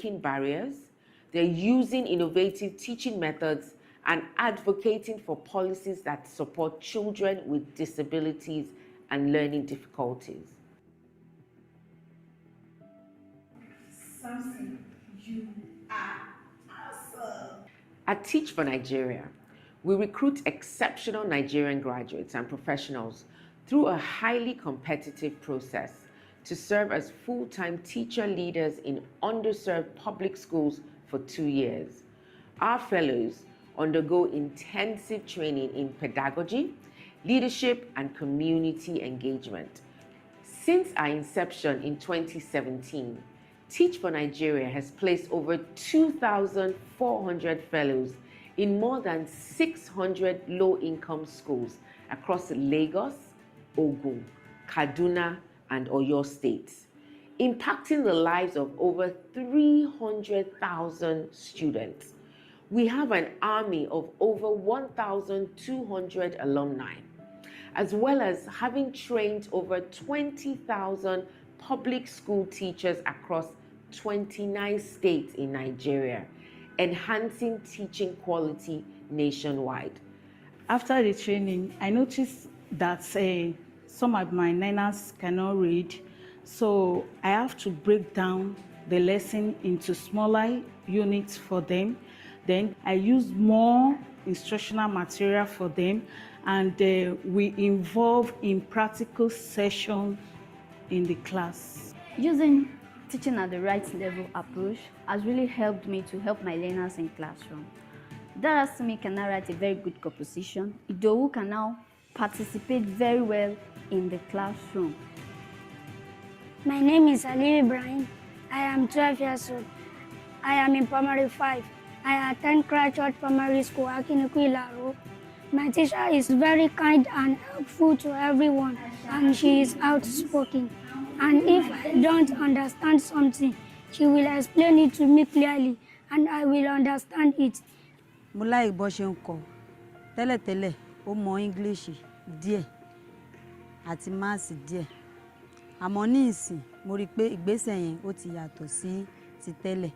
breaking barriers, they're using innovative teaching methods, and advocating for policies that support children with disabilities and learning difficulties. Samson, you are awesome. At Teach for Nigeria, we recruit exceptional Nigerian graduates and professionals through a highly competitive process to serve as full-time teacher leaders in underserved public schools for 2 years. Our fellows undergo intensive training in pedagogy, leadership, and community engagement. Since our inception in 2017, Teach for Nigeria has placed over 2,400 fellows in more than 600 low-income schools across Lagos, Ogun, Kaduna, and Oyo states, impacting the lives of over 300,000 students. We have an army of over 1,200 alumni, as well as having trained over 20,000 public school teachers across 29 states in Nigeria, enhancing teaching quality nationwide. After the training, I noticed that some of my learners cannot read, so I have to break down the lesson into smaller units for them. Then I use more instructional material for them, and we involve in practical sessions in the class. Using teaching at the right level approach has really helped me to help my learners in classroom. Darasimi can now write a very good composition. Idowu can now participate very well in the classroom. My name is Ali Ibrahim. I am 12 years old. I am in primary 5. I attend Cratchit Primary School, Akinuku, Ilaro. My teacher is very kind and helpful to everyone, and she is outspoken. And if I don't understand something, she will explain it to me clearly, and I will understand it. Mo like bó ṣe ń kọ́. Tẹ́lẹ̀tẹ́lẹ̀, ó mọ English díẹ̀ àti Maths díẹ̀. Àmọ́ ní ìsìn, mo rí pé ìgbésẹ̀ yẹn ó ti yàtọ̀ sí ti tẹ́lẹ̀.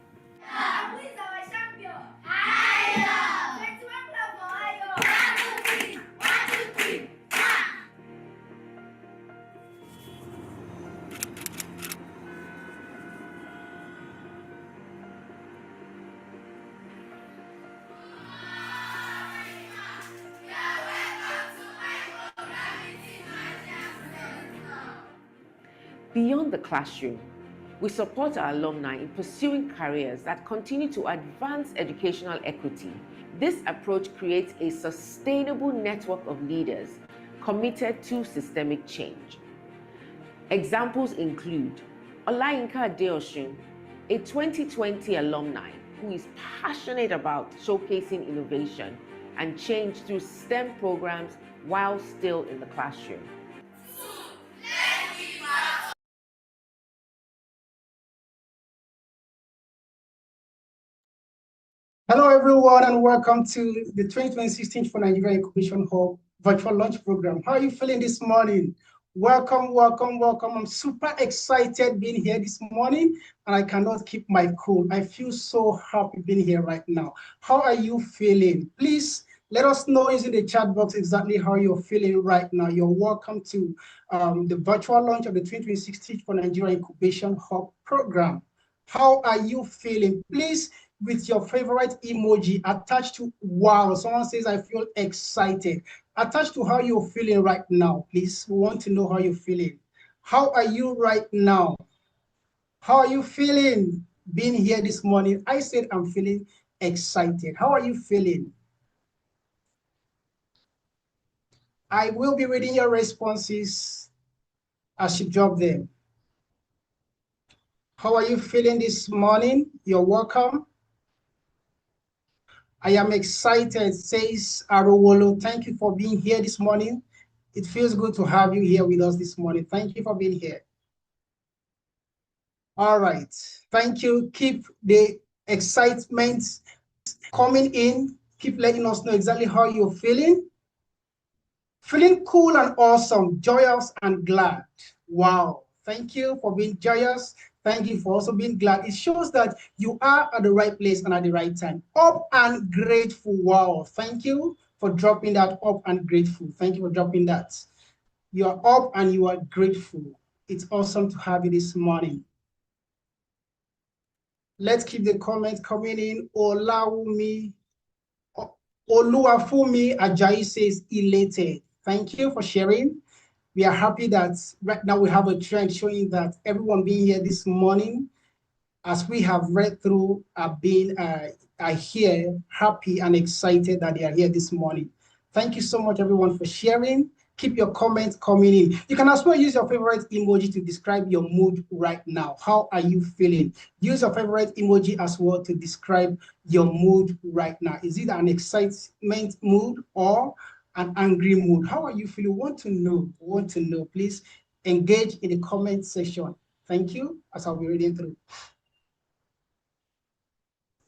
Beyond the classroom, we support our alumni in pursuing careers that continue to advance educational equity. This approach creates a sustainable network of leaders committed to systemic change. Examples include Olayinka Adeosun, a 2020 alumni who is passionate about showcasing innovation and change through STEM programs while still in the classroom. Hello, everyone, and welcome to the 2026 Teach for Nigeria Incubation Hub Virtual Launch Program. How are you feeling this morning? Welcome, welcome, welcome. I'm super excited being here this morning, and I cannot keep my cool. I feel so happy being here right now. How are you feeling? Please let us know using the chat box exactly how you're feeling right now. You're welcome to the virtual launch of the 2026 Teach for Nigeria Incubation Hub Program. How are you feeling? Please, with your favorite emoji attached to wow. Someone says, I feel excited. Attached to how you're feeling right now, please. We want to know how you're feeling. How are you right now? How are you feeling being here this morning? I said I'm feeling excited. How are you feeling? I will be reading your responses as you drop them. How are you feeling this morning? You're welcome. I am excited, says Arowolo. Thank you for being here this morning. It feels good to have you here with us this morning. Thank you for being here. All right. Thank you. Keep the excitement coming in. Keep letting us know exactly how you're feeling. Feeling cool and awesome, joyous and glad. Wow. Thank you for being joyous. Thank you for also being glad. It shows that you are at the right place and at the right time. Up and grateful. Wow. Thank you for dropping that. Up and grateful. Thank you for dropping that. You are up and you are grateful. It's awesome to have you this morning. Let's keep the comments coming in. Olawumi, Oluwafumi Ajayi says elated. Thank you for sharing. We are happy that right now we have a trend showing that everyone being here this morning, as we have read through, are here happy and excited that they are here this morning. Thank you so much, everyone, for sharing. Keep your comments coming in. You can as well use your favorite emoji to describe your mood right now. How are you feeling? Use your favorite emoji as well to describe your mood right now. Is it an excitement mood or an angry mood? How are you feeling? Want to know. Please engage in the comment section. Thank you, as I'll be reading through.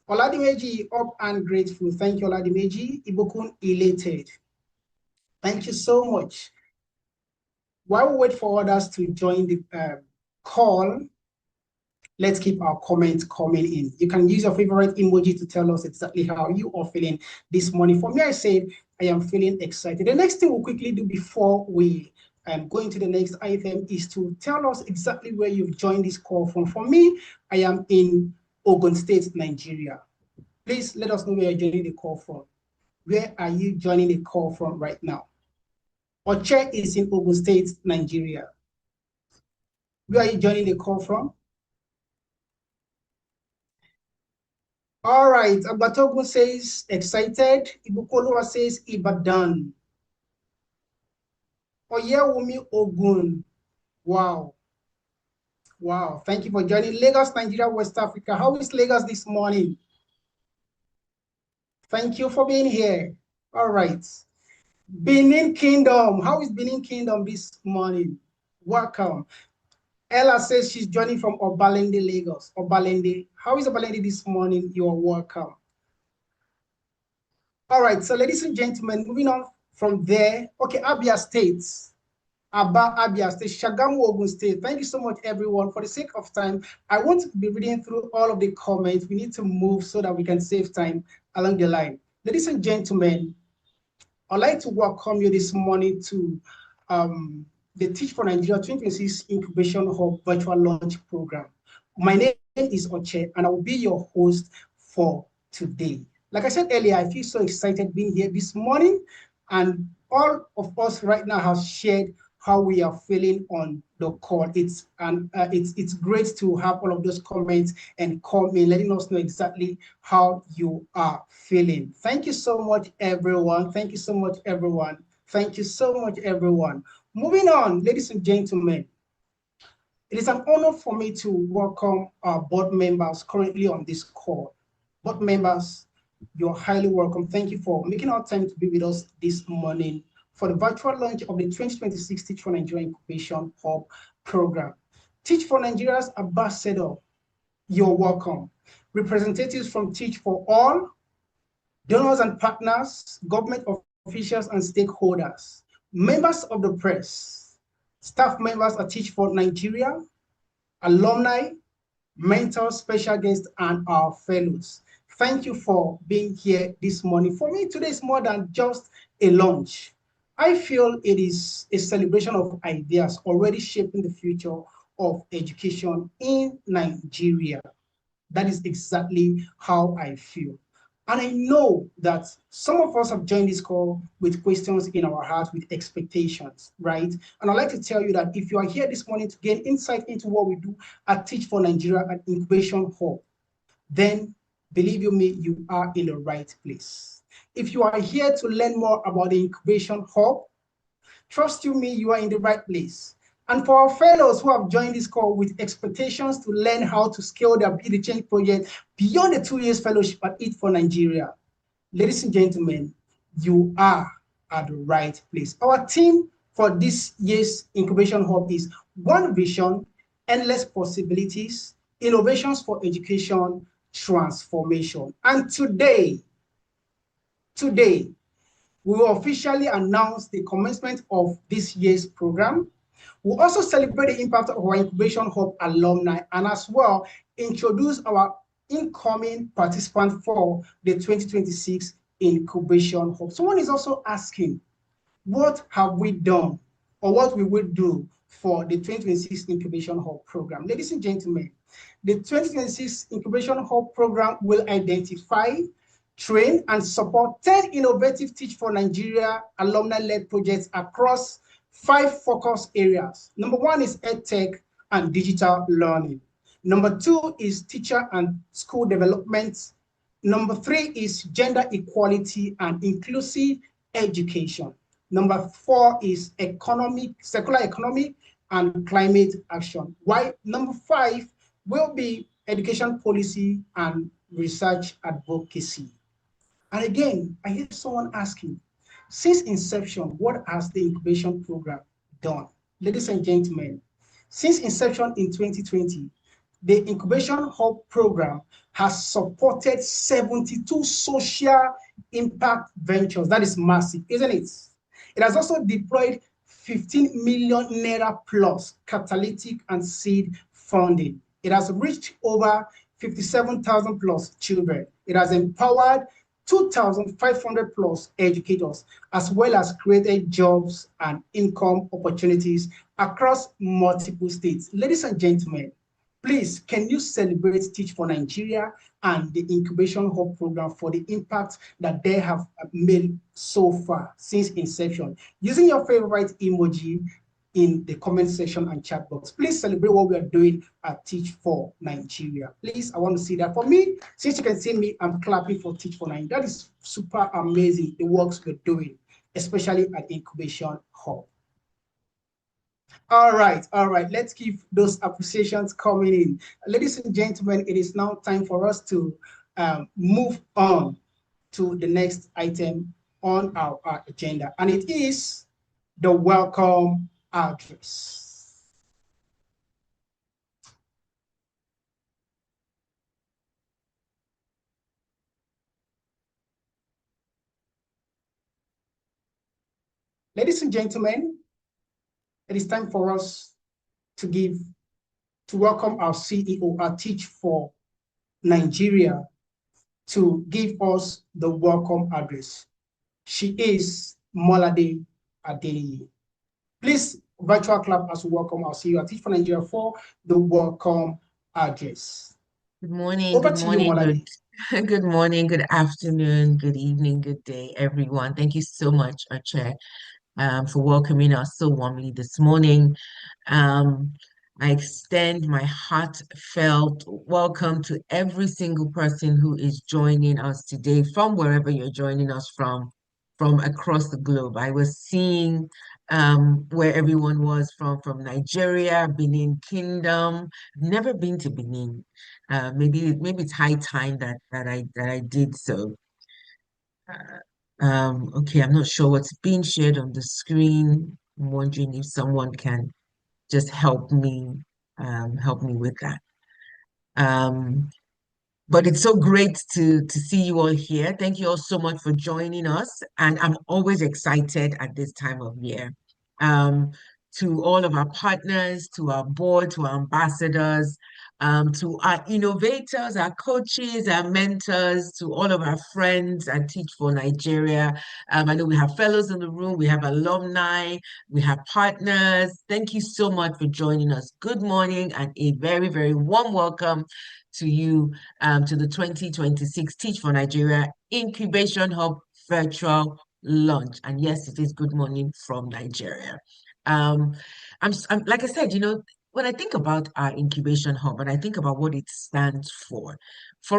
Oladimeji, up and grateful. Thank you, Oladimeji. Ibukun, elated. Thank you so much. While we wait for others to join the call, let's keep our comments coming in. You can use your favorite emoji to tell us exactly how you are feeling this morning. For me, I said I am feeling excited. The next thing we'll quickly do before we go into the next item is to tell us exactly where you've joined this call from. For me, I am in Ogun State, Nigeria. Please let us know where you're joining the call from. Where are you joining the call from right now? Oche is in Ogun State, Nigeria. Where are you joining the call from? All right, Abatogun says excited. Ibukolua says Ibadan. Oyewumi Ogun. Wow. Wow. Thank you for joining. Lagos, Nigeria, West Africa. How is Lagos this morning? Thank you for being here. All right. Benin Kingdom. How is Benin Kingdom this morning? Welcome. Ella says she's joining from Obalende, Lagos. Obalende. How is Obalende this morning? You are welcome. All right, so ladies and gentlemen, moving on from there. Okay, Abia State. Abia State, Shagamu, Ogun State. Thank you so much, everyone. For the sake of time, I want to be reading through all of the comments. We need to move so that we can save time along the line. Ladies and gentlemen, I'd like to welcome you this morning to the Teach for Nigeria 2026 Incubation Hub Virtual Launch Program. My name is Oche, and I will be your host for today. Like I said earlier, I feel so excited being here this morning, and all of us right now have shared how we are feeling on the call. It's great to have all of those comments and comment, letting us know exactly how you are feeling. Thank you so much, everyone. Thank you so much, everyone. Thank you so much, everyone. Moving on, ladies and gentlemen, it is an honor for me to welcome our board members currently on this call. Board members, you're highly welcome. Thank you for making our time to be with us this morning for the virtual launch of the 2026 Teach for Nigeria Incubation Hub Program. Teach for Nigeria's ambassador, you're welcome. Representatives from Teach for All, donors and partners, government officials and stakeholders, members of the press, staff members at Teach for Nigeria, alumni, mentors, special guests, and our fellows. Thank you for being here this morning. For me, today is more than just a launch. I feel it is a celebration of ideas already shaping the future of education in Nigeria. That is exactly how I feel. And I know that some of us have joined this call with questions in our hearts, with expectations, right? And I'd like to tell you that if you are here this morning to gain insight into what we do at Teach for Nigeria at Incubation Hub, then believe you me, you are in the right place. If you are here to learn more about the Incubation Hub, trust you me, you are in the right place. And for our fellows who have joined this call with expectations to learn how to scale their Be the Change project beyond the 2 years fellowship at Teach for Nigeria, ladies and gentlemen, you are at the right place. Our theme for this year's Incubation Hub is One Vision, Endless Possibilities, Innovations for Education, Transformation. And today, we will officially announce the commencement of this year's program. We'll also celebrate the impact of our Incubation Hub alumni and as well introduce our incoming participant for the 2026 Incubation Hub. Someone is also asking, what have we done or what we will do for the 2026 Incubation Hub program? Ladies and gentlemen, the 2026 Incubation Hub program will identify, train, and support 10 innovative Teach for Nigeria alumni-led projects across 5 focus areas. Number 1 is EdTech and digital learning. Number 2 is teacher and school development. Number 3 is gender equality and inclusive education. Number 4 is circular economy and climate action. While number 5 will be education policy and research advocacy. And again, I hear someone asking, since inception, what has the incubation program done? Ladies and gentlemen, since inception in 2020, the Incubation Hub program has supported 72 social impact ventures. That is massive, isn't it? It has also deployed 15 million naira plus catalytic and seed funding. It has reached over 57,000 plus children. It has empowered 2,500 plus educators, as well as created jobs and income opportunities across multiple states. Ladies and gentlemen, please, can you celebrate Teach for Nigeria and the Incubation Hub program for the impact that they have made so far since inception? Using your favorite emoji in the comment section and chat box. Please celebrate what we are doing at Teach for Nigeria. Please, I want to see that. For me, since you can see me, I'm clapping for Teach for Nigeria. That is super amazing, the works we're doing, especially at Incubation Hub. All right. Let's keep those appreciations coming in. Ladies and gentlemen, it is now time for us to move on to the next item on our agenda, and it is the welcome address. Ladies and gentlemen, it is time for us to welcome our CEO, our Teach for Nigeria, to give us the welcome address. She is Molade Adeniyi. Please, virtual clap as we welcome our CEO, our Teach for Nigeria, for the welcome address. Good morning, Over good to morning, you, Molade. good morning, good afternoon, good evening, good day, everyone. Thank you so much, Chair, for welcoming us so warmly this morning. I extend my heartfelt welcome to every single person who is joining us today from wherever you're joining us from across the globe. I was seeing where everyone was from Nigeria, Benin Kingdom. Never been to Benin. Maybe it's high time that I did so. Okay, I'm not sure what's being shared on the screen. I'm wondering if someone can just help me with that. But it's so great to see you all here. Thank you all so much for joining us. And I'm always excited at this time of year. To all of our partners, to our board, to our ambassadors, to our innovators, our coaches, our mentors, to all of our friends at Teach for Nigeria. I know we have fellows in the room, we have alumni, we have partners. Thank you so much for joining us. Good morning and a very, very warm welcome to you to the 2026 Teach for Nigeria Incubation Hub virtual launch. And yes, it is good morning from Nigeria. I'm like I said, when I think about our incubation hub and I think about what it stands for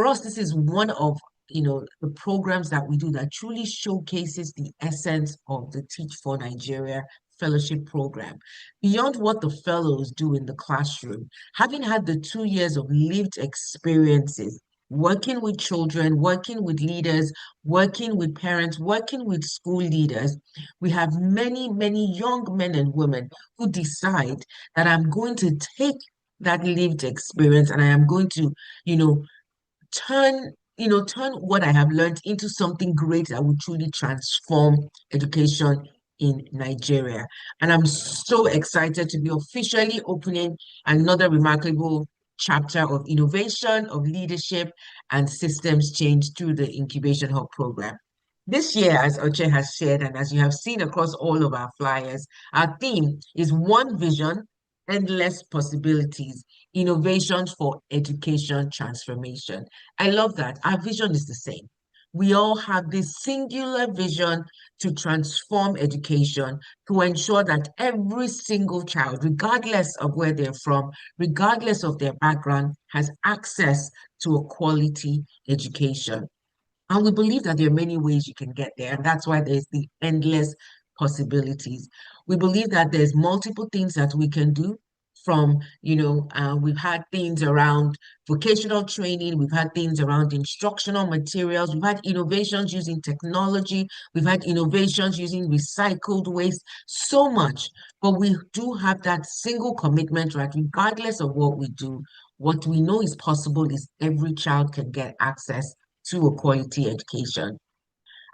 us, this is one of the programs that we do that truly showcases the essence of the Teach for Nigeria fellowship program. Beyond what the fellows do in the classroom, having had the 2 years of lived experiences, working with children, working with leaders, working with parents, working with school leaders, we have many, many young men and women who decide that I'm going to take that lived experience and I am going to, turn what I have learned into something great that will truly transform education in Nigeria. And I'm so excited to be officially opening another remarkable chapter of innovation, of leadership, and systems change through the Incubation Hub Program. This year, as Oche has shared, and as you have seen across all of our flyers, our theme is One Vision, Endless Possibilities, Innovation for Education Transformation. I love that. Our vision is the same. We all have this singular vision to transform education, to ensure that every single child, regardless of where they're from, regardless of their background, has access to a quality education. And we believe that there are many ways you can get there. And that's why there's the endless possibilities. We believe that there's multiple things that we can do from, we've had things around vocational training, we've had things around instructional materials, we've had innovations using technology, we've had innovations using recycled waste, so much. But we do have that single commitment, right? Regardless of what we do, what we know is possible is every child can get access to a quality education.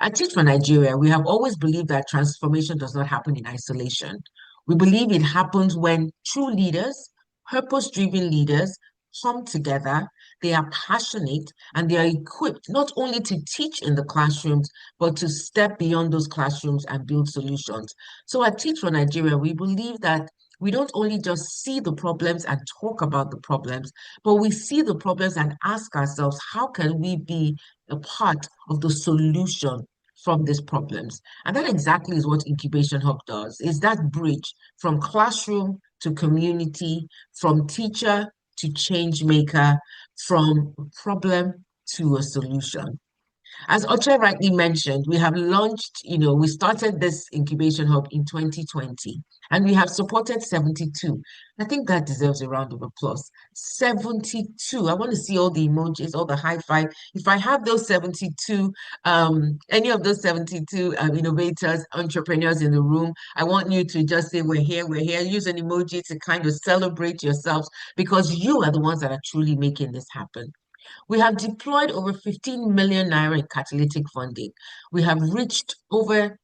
At Teach for Nigeria, we have always believed that transformation does not happen in isolation. We believe it happens when true leaders, purpose-driven leaders, come together, they are passionate, and they are equipped not only to teach in the classrooms, but to step beyond those classrooms and build solutions. So at Teach for Nigeria, we believe that we don't only just see the problems and talk about the problems, but we see the problems and ask ourselves, how can we be a part of the solution from these problems? And that exactly is what Incubation Hub does, is that bridge from classroom to community, from teacher to change maker, from problem to a solution. As Oche rightly mentioned, we have launched, we started this incubation hub in 2020 and we have supported 72. I think that deserves a round of applause. 72. I want to see all the emojis, all the high five. If I have those 72, any of those 72 innovators, entrepreneurs in the room, I want you to just say, we're here, we're here. Use an emoji to kind of celebrate yourselves because you are the ones that are truly making this happen. We have deployed over 15 million naira in catalytic funding. We have reached over,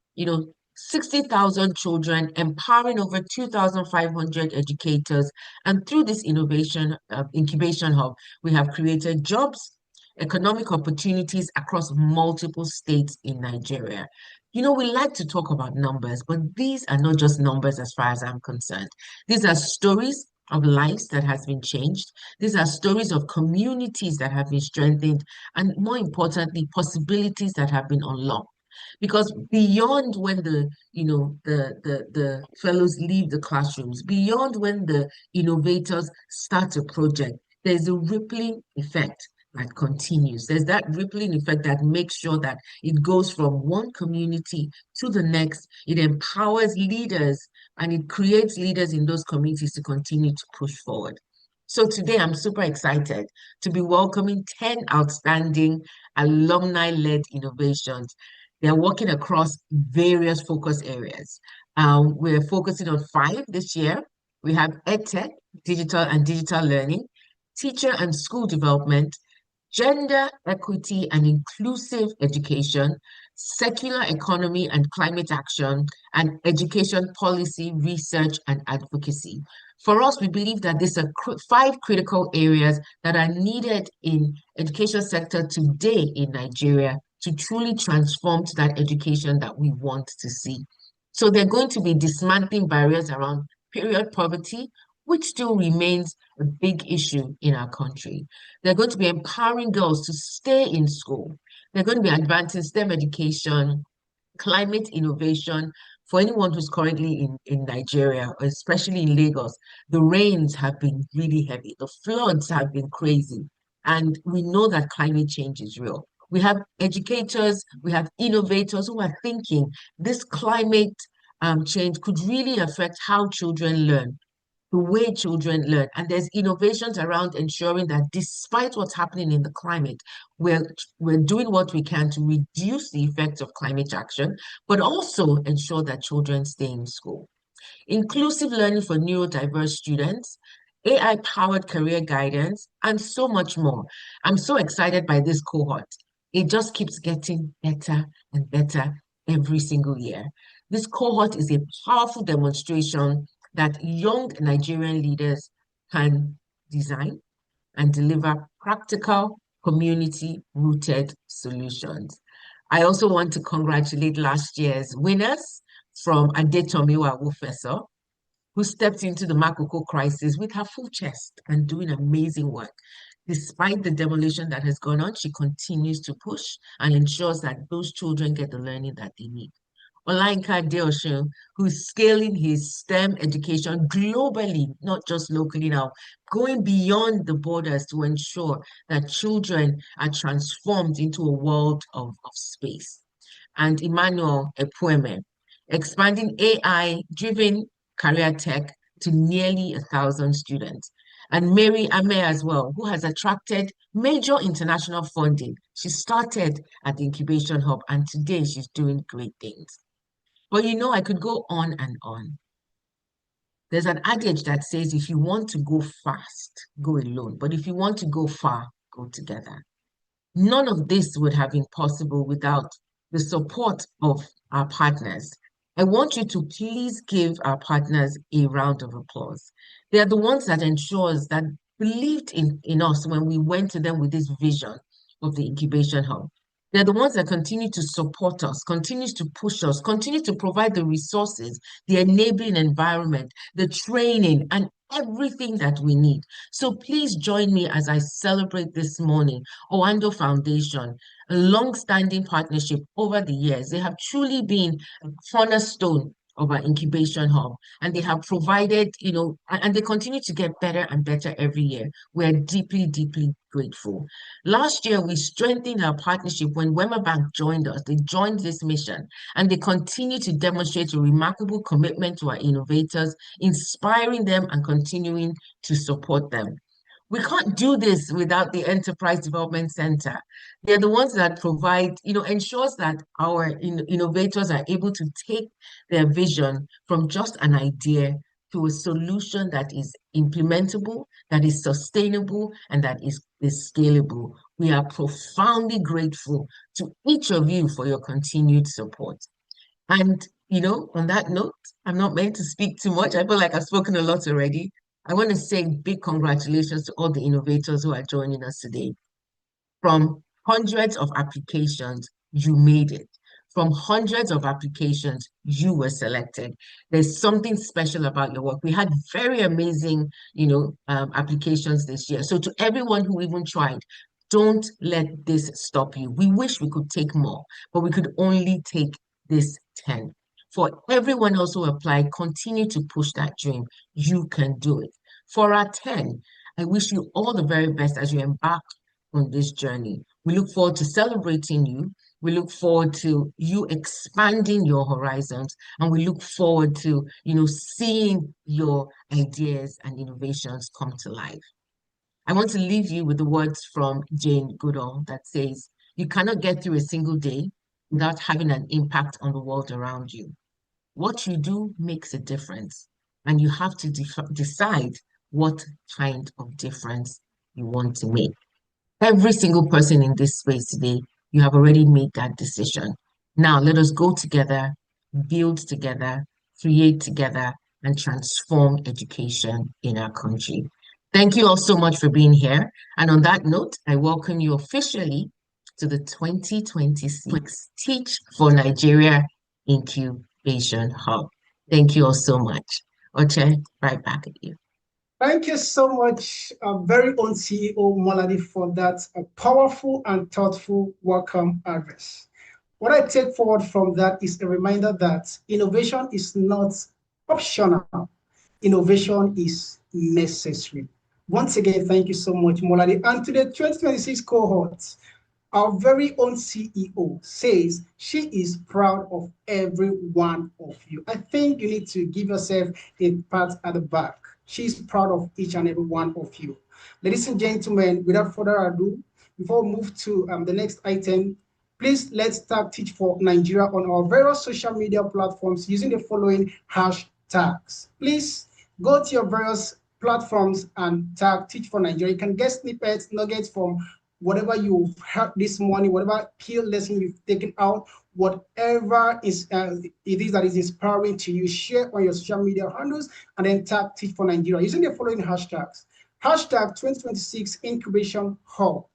60,000 children, empowering over 2,500 educators. And through this incubation hub, we have created jobs, economic opportunities across multiple states in Nigeria. We like to talk about numbers, but these are not just numbers as far as I'm concerned. These are stories of lives that has been changed. These are stories of communities that have been strengthened, and more importantly, possibilities that have been unlocked. Because beyond when the fellows leave the classrooms, beyond when the innovators start a project, there's a rippling effect that continues. There's that rippling effect that makes sure that it goes from one community to the next. It empowers leaders and it creates leaders in those communities to continue to push forward. So today I'm super excited to be welcoming 10 outstanding alumni-led innovations. They're working across various focus areas. We're focusing on 5 this year. We have EdTech, digital learning, teacher and school development, gender equity and inclusive education, circular economy and climate action, and education policy, research, and advocacy. For us, we believe that these are 5 critical areas that are needed in education sector today in Nigeria to truly transform to that education that we want to see. So they're going to be dismantling barriers around period poverty, which still remains a big issue in our country. They're going to be empowering girls to stay in school. They're going to be advancing STEM education, climate innovation. For anyone who's currently in Nigeria, especially in Lagos, the rains have been really heavy. The floods have been crazy. And we know that climate change is real. We have educators, we have innovators who are thinking this climate change could really affect how children learn, the way children learn. And there's innovations around ensuring that despite what's happening in the climate, we're doing what we can to reduce the effects of climate action, but also ensure that children stay in school. Inclusive learning for neurodiverse students, AI-powered career guidance, and so much more. I'm so excited by this cohort. It just keeps getting better and better every single year. This cohort is a powerful demonstration that young Nigerian leaders can design and deliver practical, community-rooted solutions. I also want to congratulate last year's winners from Adetomiwa Wofeso, who stepped into the Makoko crisis with her full chest and doing amazing work. Despite the demolition that has gone on, she continues to push and ensures that those children get the learning that they need. Olainka Deoshun, who's scaling his STEM education globally, not just locally now, going beyond the borders to ensure that children are transformed into a world of space. And Emmanuel Epueme, expanding AI-driven career tech to nearly 1,000 students. And Mary Ame as well, who has attracted major international funding. She started at the Incubation Hub, and today she's doing great things. But you know, I could go on and on. There's an adage that says if you want to go fast, go alone. But if you want to go far, go together. None of this would have been possible without the support of our partners. I want you to please give our partners a round of applause. They are the ones that ensures that believed in us when we went to them with this vision of the Incubation Hub. They're the ones that continue to support us, continues to push us, continue to provide the resources, the enabling environment, the training, and everything that we need. So please join me as I celebrate this morning Owando Foundation, a long-standing partnership over the years. They have truly been a cornerstone of our incubation hub, and they have provided, and they continue to get better and better every year. We are deeply, deeply grateful. Last year, we strengthened our partnership when Wema Bank joined us. They joined this mission, and they continue to demonstrate a remarkable commitment to our innovators, inspiring them and continuing to support them. We can't do this without the Enterprise Development Center. They're the ones that provide, ensures that our innovators are able to take their vision from just an idea to a solution that is implementable, that is sustainable, and that is scalable. We are profoundly grateful to each of you for your continued support. And, on that note, I'm not meant to speak too much. I feel like I've spoken a lot already. I want to say big congratulations to all the innovators who are joining us today. From hundreds of applications, you made it. From hundreds of applications, you were selected. There's something special about your work. We had very amazing, applications this year. So to everyone who even tried, don't let this stop you. We wish we could take more, but we could only take this 10. For everyone else who applied, continue to push that dream. You can do it. For our 10, I wish you all the very best as you embark on this journey. We look forward to celebrating you. We look forward to you expanding your horizons, and we look forward to, seeing your ideas and innovations come to life. I want to leave you with the words from Jane Goodall that says, you cannot get through a single day without having an impact on the world around you. What you do makes a difference, and you have to decide what kind of difference you want to make. Every single person in this space today, you have already made that decision. Now let us go together, build together, create together, and transform education in our country. Thank you all so much for being here. And on that note, I welcome you officially to the 2026 Teach for Nigeria Incubation Hub. Thank you all so much. Oche, right back at you. Thank you so much, very own CEO Moladi, for that powerful and thoughtful welcome address. What I take forward from that is a reminder that innovation is not optional. Innovation is necessary. Once again, thank you so much, Moladi. And to the 2026 cohort, our very own CEO says she is proud of every one of you. I think you need to give yourself a pat at the back. She's proud of each and every one of you. Ladies and gentlemen, without further ado, before we move to the next item, please let's tag Teach for Nigeria on our various social media platforms using the following hashtags. Please go to your various platforms and tag Teach for Nigeria. You can get snippets, nuggets from whatever you've heard this morning, whatever key lesson you've taken out, whatever is it is that is inspiring to you, share on your social media handles and then tag Teach for Nigeria using the following hashtags. Hashtag 2026 Incubation Hub,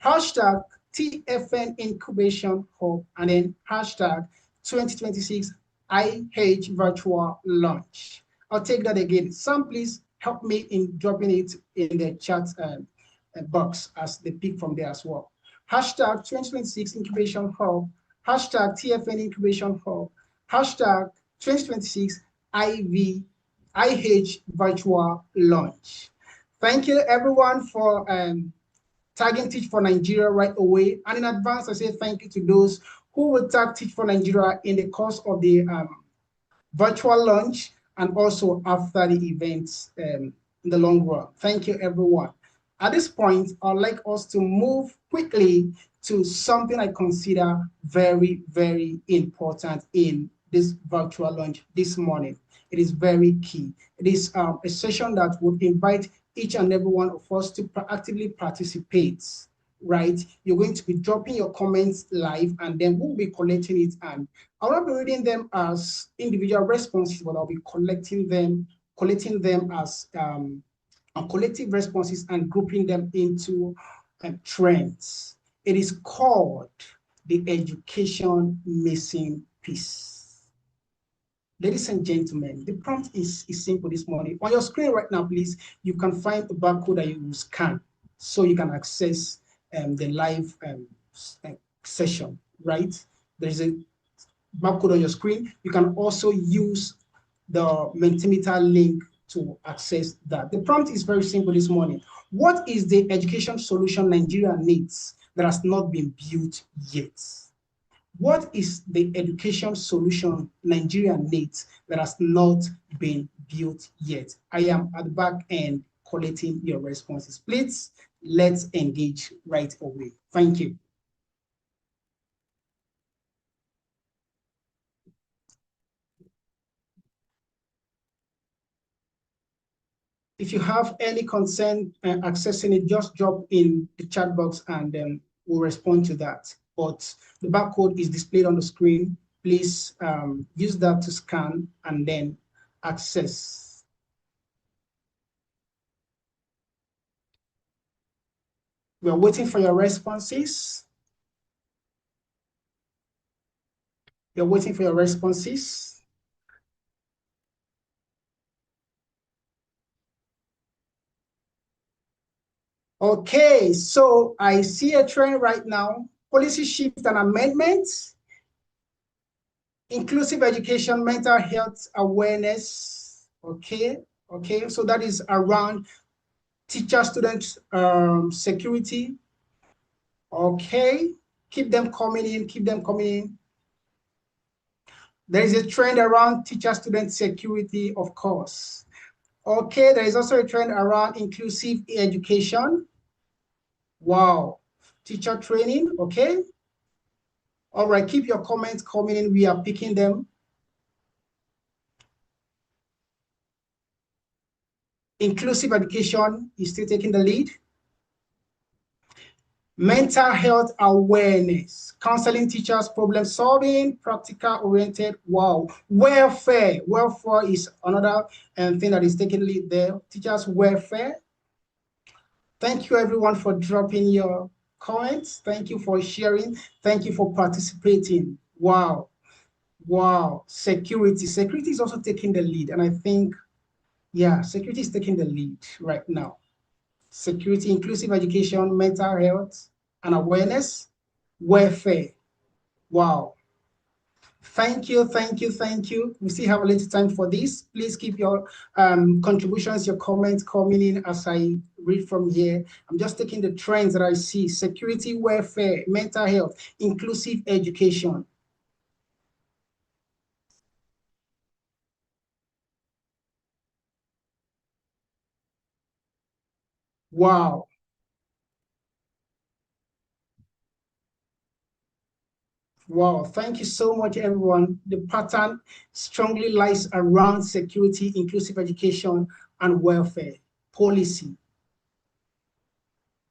hashtag TFN Incubation Hub, and then hashtag 2026 IH Virtual Launch. I'll take that again. Sam, please help me in dropping it in the chat box as they pick from there as well. Hashtag 2026 Incubation Hub, hashtag TFN Incubation Hub, hashtag 2026 IH Virtual Launch. Thank you everyone for tagging Teach for Nigeria right away. And in advance, I say thank you to those who will tag Teach for Nigeria in the course of the virtual launch and also after the events in the long run. Thank you, everyone. At this point, I'd like us to move quickly to something I consider very, very important in this virtual launch this morning. It is very key. It is a session that would invite each and every one of us to actively participate, right? You're going to be dropping your comments live and then we'll be collecting it, and I'll not be reading them as individual responses, but I'll be collecting them as collective responses and grouping them into trends. It is called the education missing piece. Ladies and gentlemen, the prompt is simple this morning. On your screen right now, please, you can find a barcode that you will scan so you can access the live session, right? There's a barcode on your screen. You can also use the Mentimeter link to access that. The prompt is very simple this morning. What is the education solution Nigeria needs that has not been built yet? What is the education solution Nigeria needs that has not been built yet? I am at the back end collecting your responses. Please, let's engage right away. Thank you. If you have any concern accessing it, just drop in the chat box and then we'll respond to that. But the barcode is displayed on the screen. Please use that to scan and then access. We are waiting for your responses. You're waiting for your responses. Okay, so I see a trend right now. Policy shift and amendments, inclusive education, mental health awareness. Okay, so that is around teacher-student security. Okay, keep them coming in, keep them coming in. There is a trend around teacher-student security, of course. Okay, there is also a trend around inclusive education. Wow, teacher training, okay. All right, keep your comments coming in. We are picking them. Inclusive education is still taking the lead. Mental health awareness, counseling teachers, problem solving, practical oriented. Wow. Welfare is another thing that is taking the lead there. Teachers welfare. Thank you everyone for dropping your comments. Thank you for sharing. Thank you for participating. Wow. Security is also taking the lead, and I think, yeah, security is taking the lead right now. Security, inclusive education, mental health and awareness, welfare. Wow. Thank you. We still have a little time for this. Please keep your contributions, your comments coming in as I read from here. I'm just taking the trends that I see: security, welfare, mental health, inclusive education. Wow. Wow, thank you so much, everyone. The pattern strongly lies around security, inclusive education, and welfare policy.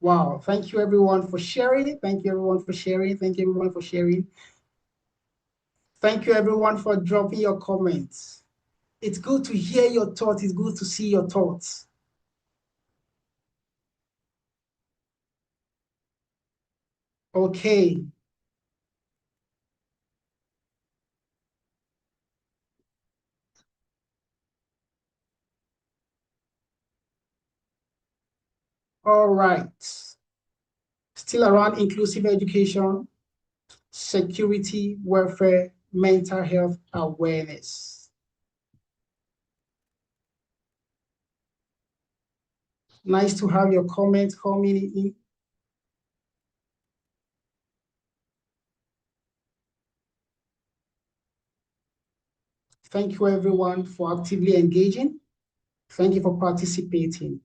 Wow. Thank you, everyone, for sharing. Thank you, everyone, for sharing. Thank you, everyone, for sharing. Thank you, everyone, for dropping your comments. It's good to hear your thoughts. It's good to see your thoughts. Okay. All right. Still around inclusive education, security, welfare, mental health awareness. Nice to have your comments coming in. Thank you, everyone, for actively engaging. Thank you for participating.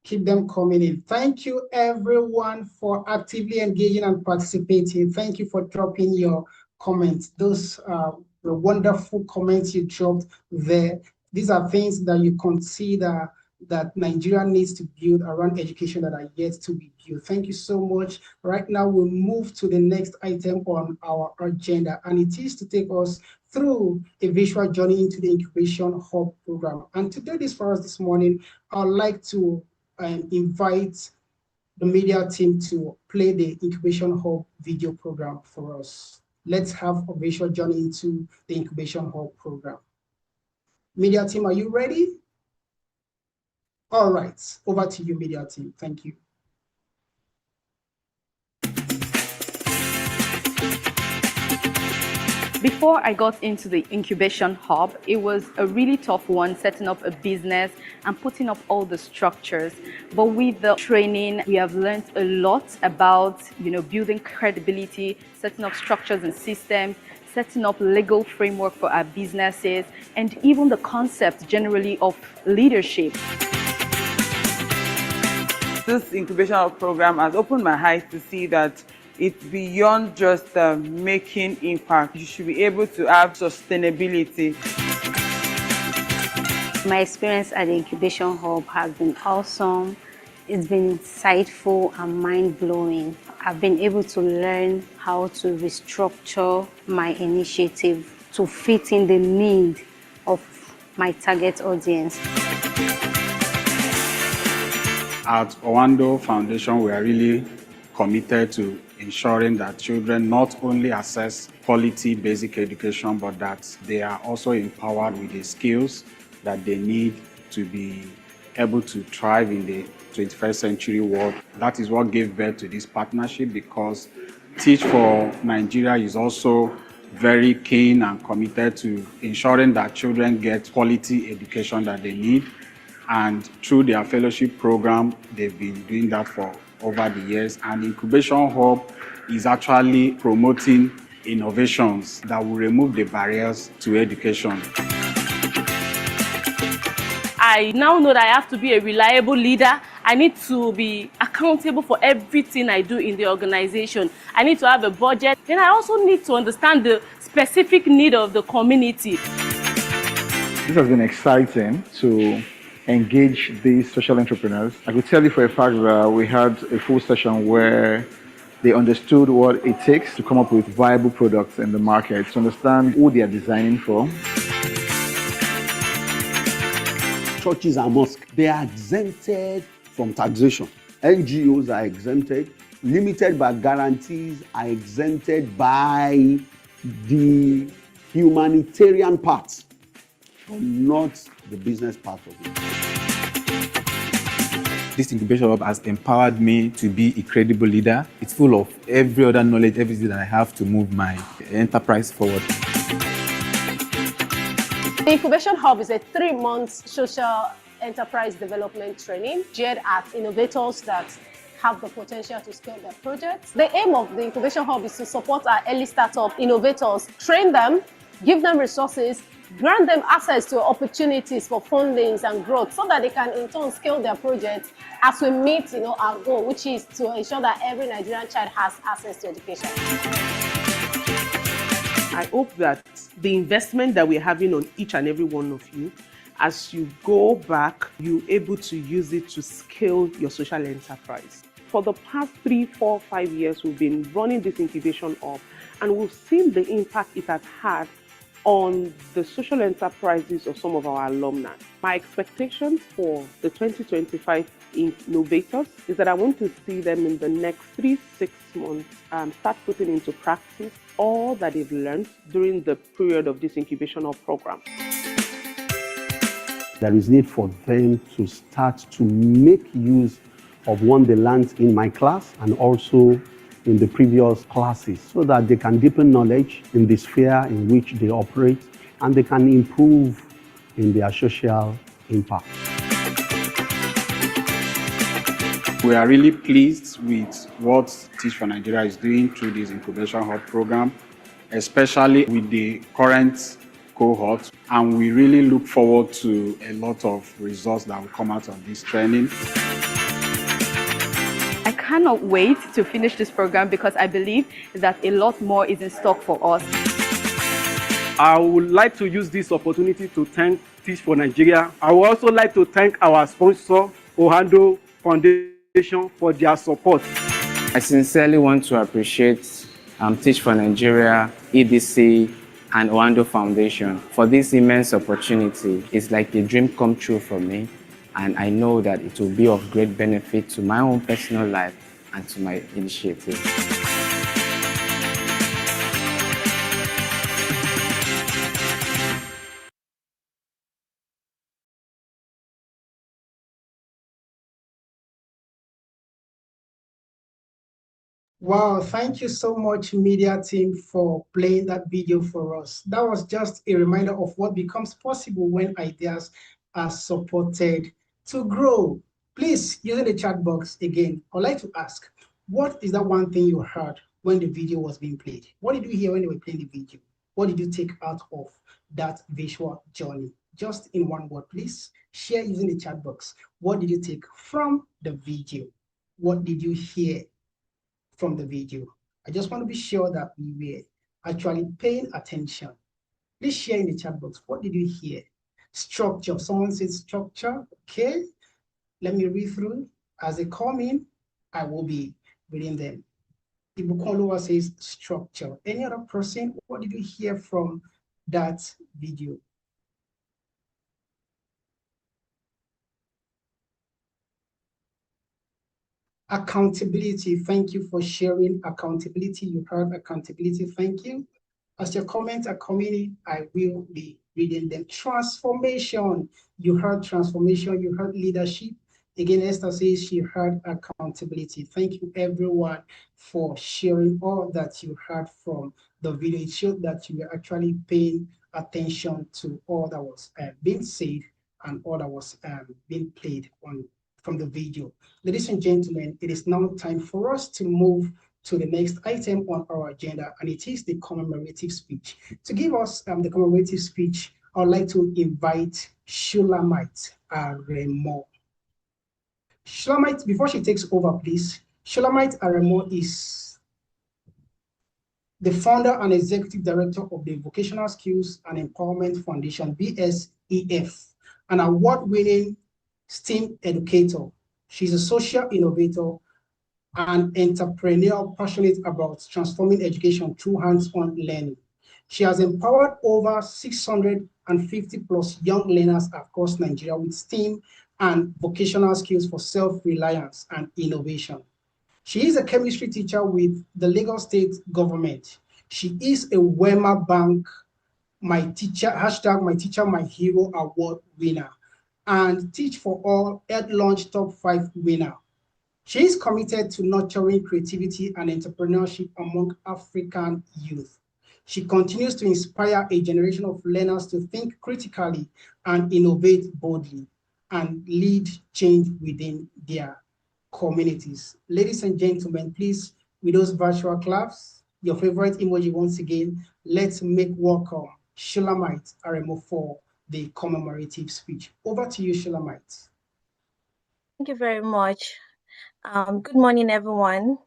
Keep them coming in. Thank you, everyone, for actively engaging and participating. Thank you for dropping your comments. Those the wonderful comments you dropped there. These are things that you consider that Nigeria needs to build around education that are yet to be built. Thank you so much. Right now, we'll move to the next item on our agenda, and it is to take us through a visual journey into the Incubation Hub Program. And to do this for us this morning, I'd like to invite the media team to play the Incubation Hub video program for us. Let's have a visual journey into the Incubation Hub Program. Media team, are you ready? All right, over to you, media team. Thank you. Before I got into the Incubation Hub, it was a really tough one, setting up a business and putting up all the structures. But with the training, we have learned a lot about, building credibility, setting up structures and systems, setting up legal framework for our businesses, and even the concept generally of leadership. This Incubation Hub program has opened my eyes to see that it's beyond just making impact. You should be able to have sustainability. My experience at the Incubation Hub has been awesome. It's been insightful and mind-blowing. I've been able to learn how to restructure my initiative to fit in the need of my target audience. At Owando Foundation, we are really committed to ensuring that children not only access quality basic education, but that they are also empowered with the skills that they need to be able to thrive in the 21st century world. That is what gave birth to this partnership, because Teach for Nigeria is also very keen and committed to ensuring that children get quality education that they need. And through their fellowship program, they've been doing that for over the years. And Incubation Hub is actually promoting innovations that will remove the barriers to education. I now know that I have to be a reliable leader. I need to be accountable for everything I do in the organization. I need to have a budget. Then I also need to understand the specific need of the community. This has been exciting to engage these social entrepreneurs. I could tell you for a fact that we had a full session where they understood what it takes to come up with viable products in the market, to understand who they are designing for. Churches and mosques, they are exempted from taxation. NGOs are exempted. Limited by guarantees are exempted by the humanitarian part, but not the business part of it. This Incubation Hub has empowered me to be a credible leader. It's full of every other knowledge, everything that I have to move my enterprise forward. The Incubation Hub is a 3-month social enterprise development training geared at innovators that have the potential to scale their projects. The aim of the Incubation Hub is to support our early startup innovators, train them, give them resources, grant them access to opportunities for fundings and growth so that they can in turn scale their projects as we meet our goal, which is to ensure that every Nigerian child has access to education. I hope that the investment that we're having on each and every one of you, as you go back, you're able to use it to scale your social enterprise. For the past 3, 4, 5 years, we've been running this incubation hub, and we've seen the impact it has had on the social enterprises of some of our alumni. My expectations for the 2025 innovators is that I want to see them in the next 3-6 months start putting into practice all that they've learned during the period of this incubation hub program. There is need for them to start to make use of what they learned in my class and also in the previous classes so that they can deepen knowledge in the sphere in which they operate and they can improve in their social impact. We are really pleased with what Teach for Nigeria is doing through this Incubation Hub program, especially with the current cohort, and we really look forward to a lot of results that will come out of this training. I cannot wait to finish this program because I believe that a lot more is in stock for us. I would like to use this opportunity to thank Teach for Nigeria. I would also like to thank our sponsor, Ohando Foundation, for their support. I sincerely want to appreciate Teach for Nigeria, EDC, and Ohando Foundation for this immense opportunity. It's like a dream come true for me, and I know that it will be of great benefit to my own personal life and to my initiative. Wow, thank you so much, media team, for playing that video for us. That was just a reminder of what becomes possible when ideas are supported to grow. Please, using the chat box again, I'd like to ask, what is that one thing you heard when the video was being played? What did you hear when they were playing the video? What did you take out of that visual journey? Just in one word, please share using the chat box. What did you take from the video? What did you hear from the video? I just want to be sure that we were actually paying attention. Please share in the chat box. What did you hear? Structure. Someone said structure. Okay. Let me read through. As they come in, I will be reading them. Ibukonluwa says structure. Any other person? What did you hear from that video? Accountability. Thank you for sharing accountability. You heard accountability. Thank you. As your comments are coming in, I will be reading them. Transformation. You heard transformation. You heard leadership. Again, Esther says she heard accountability. Thank you, everyone, for sharing all that you heard from the video. It showed that you were actually paying attention to all that was being said and all that was being played on from the video. Ladies and gentlemen, it is now time for us to move to the next item on our agenda, and it is the commemorative speech. To give us the commemorative speech, I would like to invite Shulamite Aremo. Shulamite, before she takes over, please. Shulamite Aremo is the founder and executive director of the Vocational Skills and Empowerment Foundation, VSEF, an award-winning STEAM educator. She's a social innovator and entrepreneur passionate about transforming education through hands-on learning. She has empowered over 650 plus young learners across Nigeria with STEAM and vocational skills for self-reliance and innovation. She is a chemistry teacher with the Lagos State government. She is a Wema Bank My Teacher, hashtag My Teacher, My Hero award winner, and Teach for All Ed Launch Top 5 winner. She is committed to nurturing creativity and entrepreneurship among African youth. She continues to inspire a generation of learners to think critically and innovate boldly and lead change within their communities. Ladies and gentlemen, please, with those virtual claps, your favorite emoji once again, let's make welcome Shulamite Aremo for the commemorative speech. Over to you, Shulamite. Thank you very much. Good morning, everyone,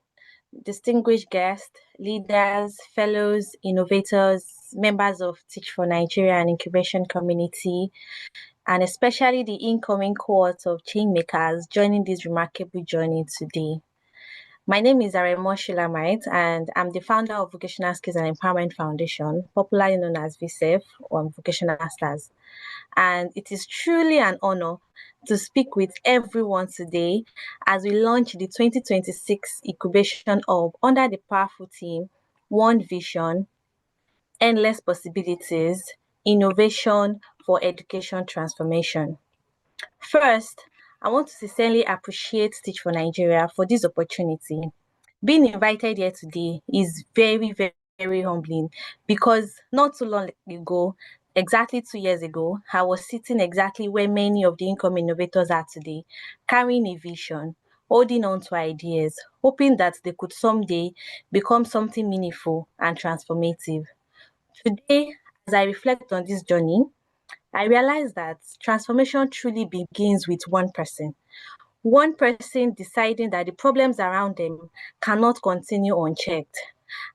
distinguished guests, leaders, fellows, innovators, members of Teach for Nigeria and Incubation community, and especially the incoming cohort of change makers joining this remarkable journey today. My name is Aremo Shilamite, and I'm the founder of Vocational Skills and Empowerment Foundation, popularly known as VSEF or Vocational Stars. And it is truly an honor to speak with everyone today as we launch the 2026 Incubation Hub under the powerful theme, One Vision, Endless Possibilities, Innovation for Education Transformation. First, I want to sincerely appreciate Teach for Nigeria for this opportunity. Being invited here today is very, very, very humbling because not too long ago, exactly 2 years ago, I was sitting exactly where many of the income innovators are today, carrying a vision, holding on to ideas, hoping that they could someday become something meaningful and transformative. Today, as I reflect on this journey, I realize that transformation truly begins with one person deciding that the problems around them cannot continue unchecked.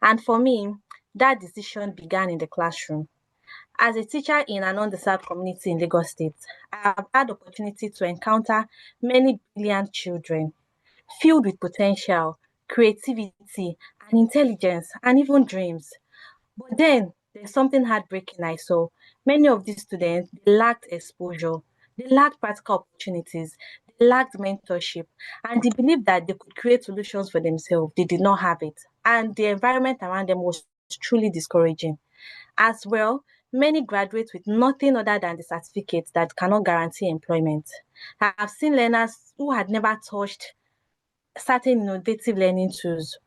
And for me, that decision began in the classroom. As a teacher in an underserved community in Lagos State, I have had the opportunity to encounter many brilliant children filled with potential, creativity, and intelligence, and even dreams. But then there's something heartbreaking I saw. Many of these students they lacked exposure, they lacked practical opportunities, they lacked mentorship, and they believed that they could create solutions for themselves. They did not have it. And the environment around them was truly discouraging. As well, many graduate with nothing other than the certificate that cannot guarantee employment. I have seen learners who had never touched certain innovative learning tools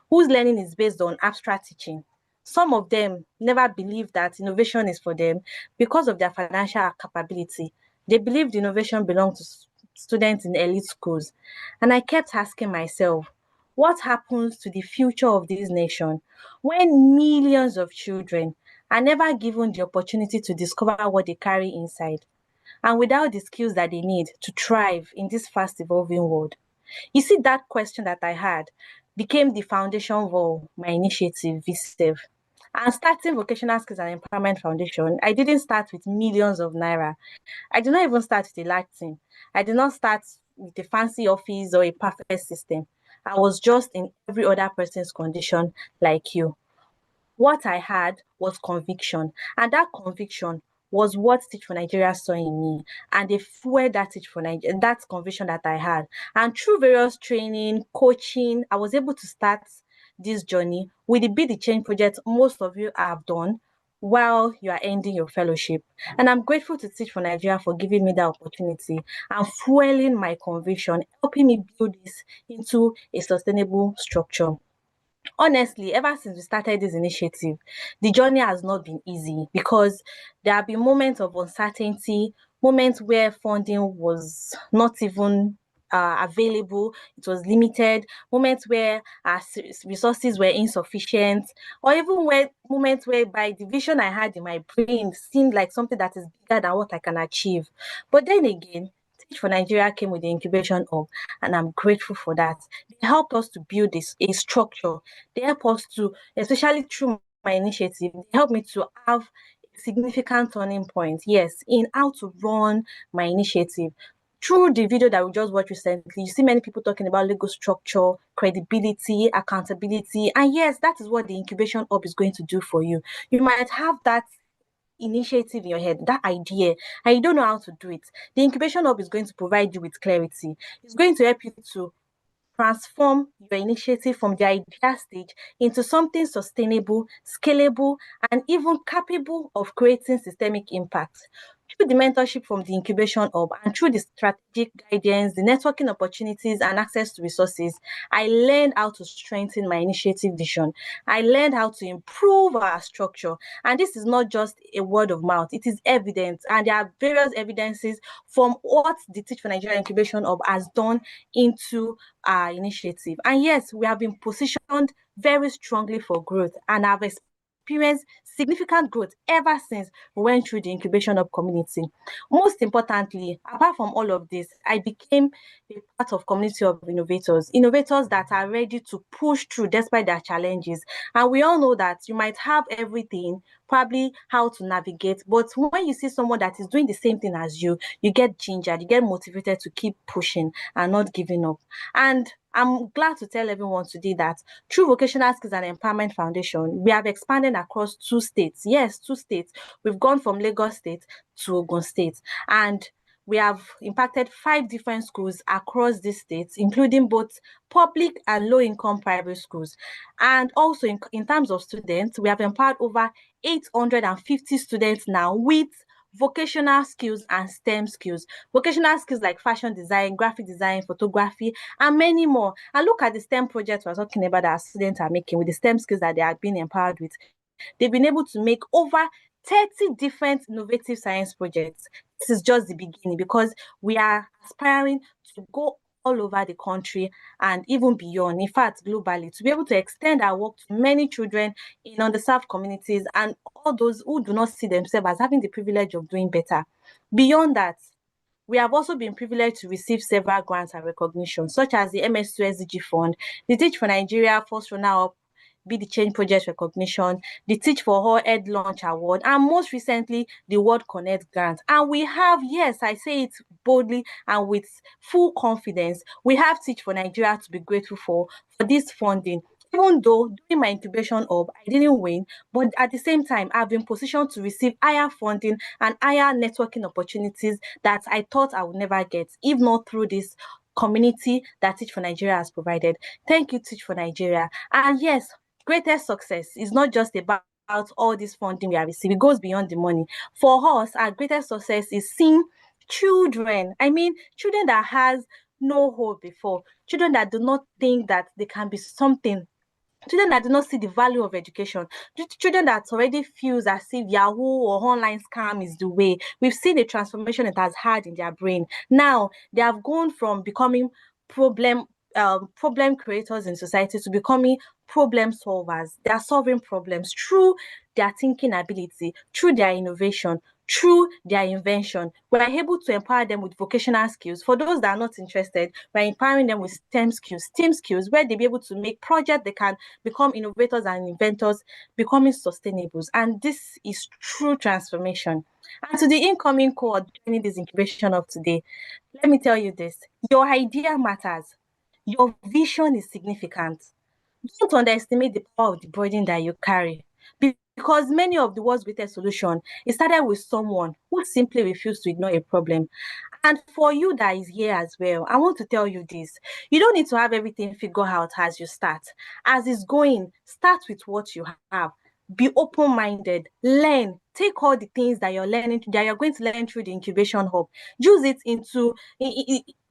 whose learning is based on abstract teaching. Some of them never believe that innovation is for them because of their financial capability. They believed innovation belongs to students in elite schools. And I kept asking myself, what happens to the future of this nation when millions of children are never given the opportunity to discover what they carry inside and without the skills that they need to thrive in this fast evolving world? You see, that question that I had became the foundation for my initiative, VSEV. And starting Vocational Skills and Empowerment Foundation, I didn't start with millions of naira. I did not even start with a large team. I did not start with a fancy office or a perfect system. I was just in every other person's condition like you. What I had was conviction, and that conviction was what Teach for Nigeria saw in me, and they fueled that Teach for Nigeria, that conviction that I had. And through various training, coaching, I was able to start this journey with the Be the Change project most of you have done while you are ending your fellowship. And I'm grateful to Teach for Nigeria for giving me that opportunity and fueling my conviction, helping me build this into a sustainable structure. Honestly, ever since we started this initiative, the journey has not been easy because there have been moments of uncertainty, moments where funding was not even available, it was limited, moments where our resources were insufficient, or even where moments whereby the vision I had in my brain seemed like something that is bigger than what I can achieve. But then again, Teach for Nigeria came with the incubation hub, and I'm grateful for that. They helped us to build this a structure. They help us to, especially through my initiative, they helped me to have a significant turning point, yes, in how to run my initiative. Through the video that we just watched recently, you see many people talking about legal structure, credibility, accountability, and yes, that is what the incubation hub is going to do for you. You might have that initiative in your head, that idea, and you don't know how to do it. The incubation hub is going to provide you with clarity. It's going to help you to transform your initiative from the idea stage into something sustainable, scalable, and even capable of creating systemic impact. Through the mentorship from the incubation hub and through the strategic guidance, the networking opportunities, and access to resources, I learned how to strengthen my initiative vision. I learned how to improve our structure. And this is not just a word of mouth, it is evidence. And there are various evidences from what the Teach for Nigeria Incubation Hub has done into our initiative. And yes, we have been positioned very strongly for growth and have experienced significant growth ever since we went through the incubation of community. Most importantly, apart from all of this, I became a part of community of innovators that are ready to push through despite their challenges. And we all know that you might have everything, probably how to navigate. But when you see someone that is doing the same thing as you get gingered, you get motivated to keep pushing and not giving up. And I'm glad to tell everyone today that through Vocational Skills and Empowerment Foundation, we have expanded across 2 states. Yes, 2 states. We've gone from Lagos State to Ogun State. And we have impacted 5 different schools across these states, including both public and low-income private schools. And also in terms of students, we have empowered over 850 students now with vocational skills and STEM skills. Vocational skills like fashion design, graphic design, photography, and many more. And look at the STEM projects we're talking about that our students are making with the STEM skills that they are being empowered with. They've been able to make over 30 different innovative science projects. This is just the beginning because we are aspiring to go all over the country and even beyond, in fact, globally, to be able to extend our work to many children in underserved communities and all those who do not see themselves as having the privilege of doing better. Beyond that, we have also been privileged to receive several grants and recognition, such as the MS2 SDG Fund, the Teach for Nigeria First Runner-Up Be the Change Project recognition, the Teach for All Ed Launch Award, and most recently, the World Connect Grant. And we have, yes, I say it boldly and with full confidence, we have Teach for Nigeria to be grateful for this funding. Even though during my incubation hub, I didn't win, but at the same time, I've been positioned to receive higher funding and higher networking opportunities that I thought I would never get, if not through this community that Teach for Nigeria has provided. Thank you, Teach for Nigeria. And yes, greatest success is not just about all this funding we are receiving. It goes beyond the money. For us, our greatest success is seeing children. I mean, children that has no hope before, children that do not think that they can be something, children that do not see the value of education, children that already feels as if Yahoo or online scam is the way. We've seen the transformation it has had in their brain. Now they have gone from becoming problem creators in society to becoming problem solvers. They are solving problems through their thinking ability, through their innovation, through their invention. We are able to empower them with vocational skills. For those that are not interested, we're empowering them with STEM skills, where they'll be able to make projects they can become innovators and inventors, becoming sustainable. And this is true transformation. And to the incoming cohort joining this incubation of today, let me tell you this: your idea matters. Your vision is significant. Don't underestimate the power of the burden that you carry. Because many of the world's greatest solution, it started with someone who simply refused to ignore a problem. And for you that is here as well, I want to tell you this. You don't need to have everything figured out as you start. As it's going, start with what you have. Be open-minded, learn, take all the things that you're learning, that you're going to learn through the incubation hub, use it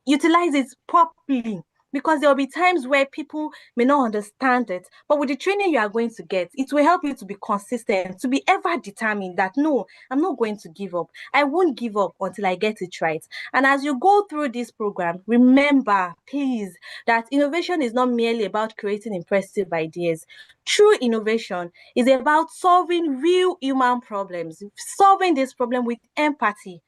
utilize it properly. Because there will be times where people may not understand it, but with the training you are going to get, it will help you to be consistent, to be ever determined that no, I'm not going to give up. I won't give up until I get it right. And as you go through this program, remember, please, that innovation is not merely about creating impressive ideas. True innovation is about solving real human problems, solving this problem with empathy,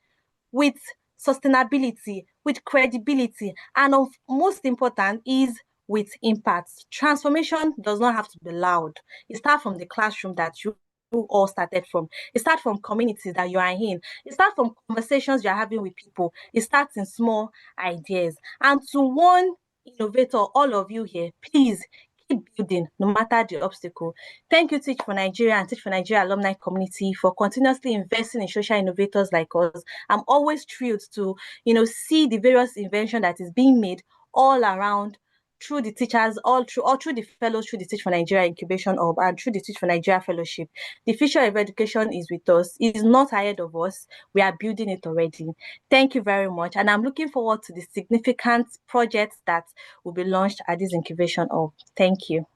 with sustainability, with credibility, and of most important is with impact. Transformation does not have to be loud. It starts from the classroom that you all started from. It starts from communities that you are in. It starts from conversations you're having with people. It starts in small ideas. And to one innovator, all of you here, please keep building no matter the obstacle. Thank you, Teach for Nigeria and Teach for Nigeria alumni community, for continuously investing in social innovators like us. I'm always thrilled to, see the various invention that is being made all around through the teachers, all through the fellows, through the Teach for Nigeria Incubation Hub and through the Teach for Nigeria Fellowship. The future of education is with us. It is not ahead of us. We are building it already. Thank you very much. And I'm looking forward to the significant projects that will be launched at this Incubation Hub. Thank you.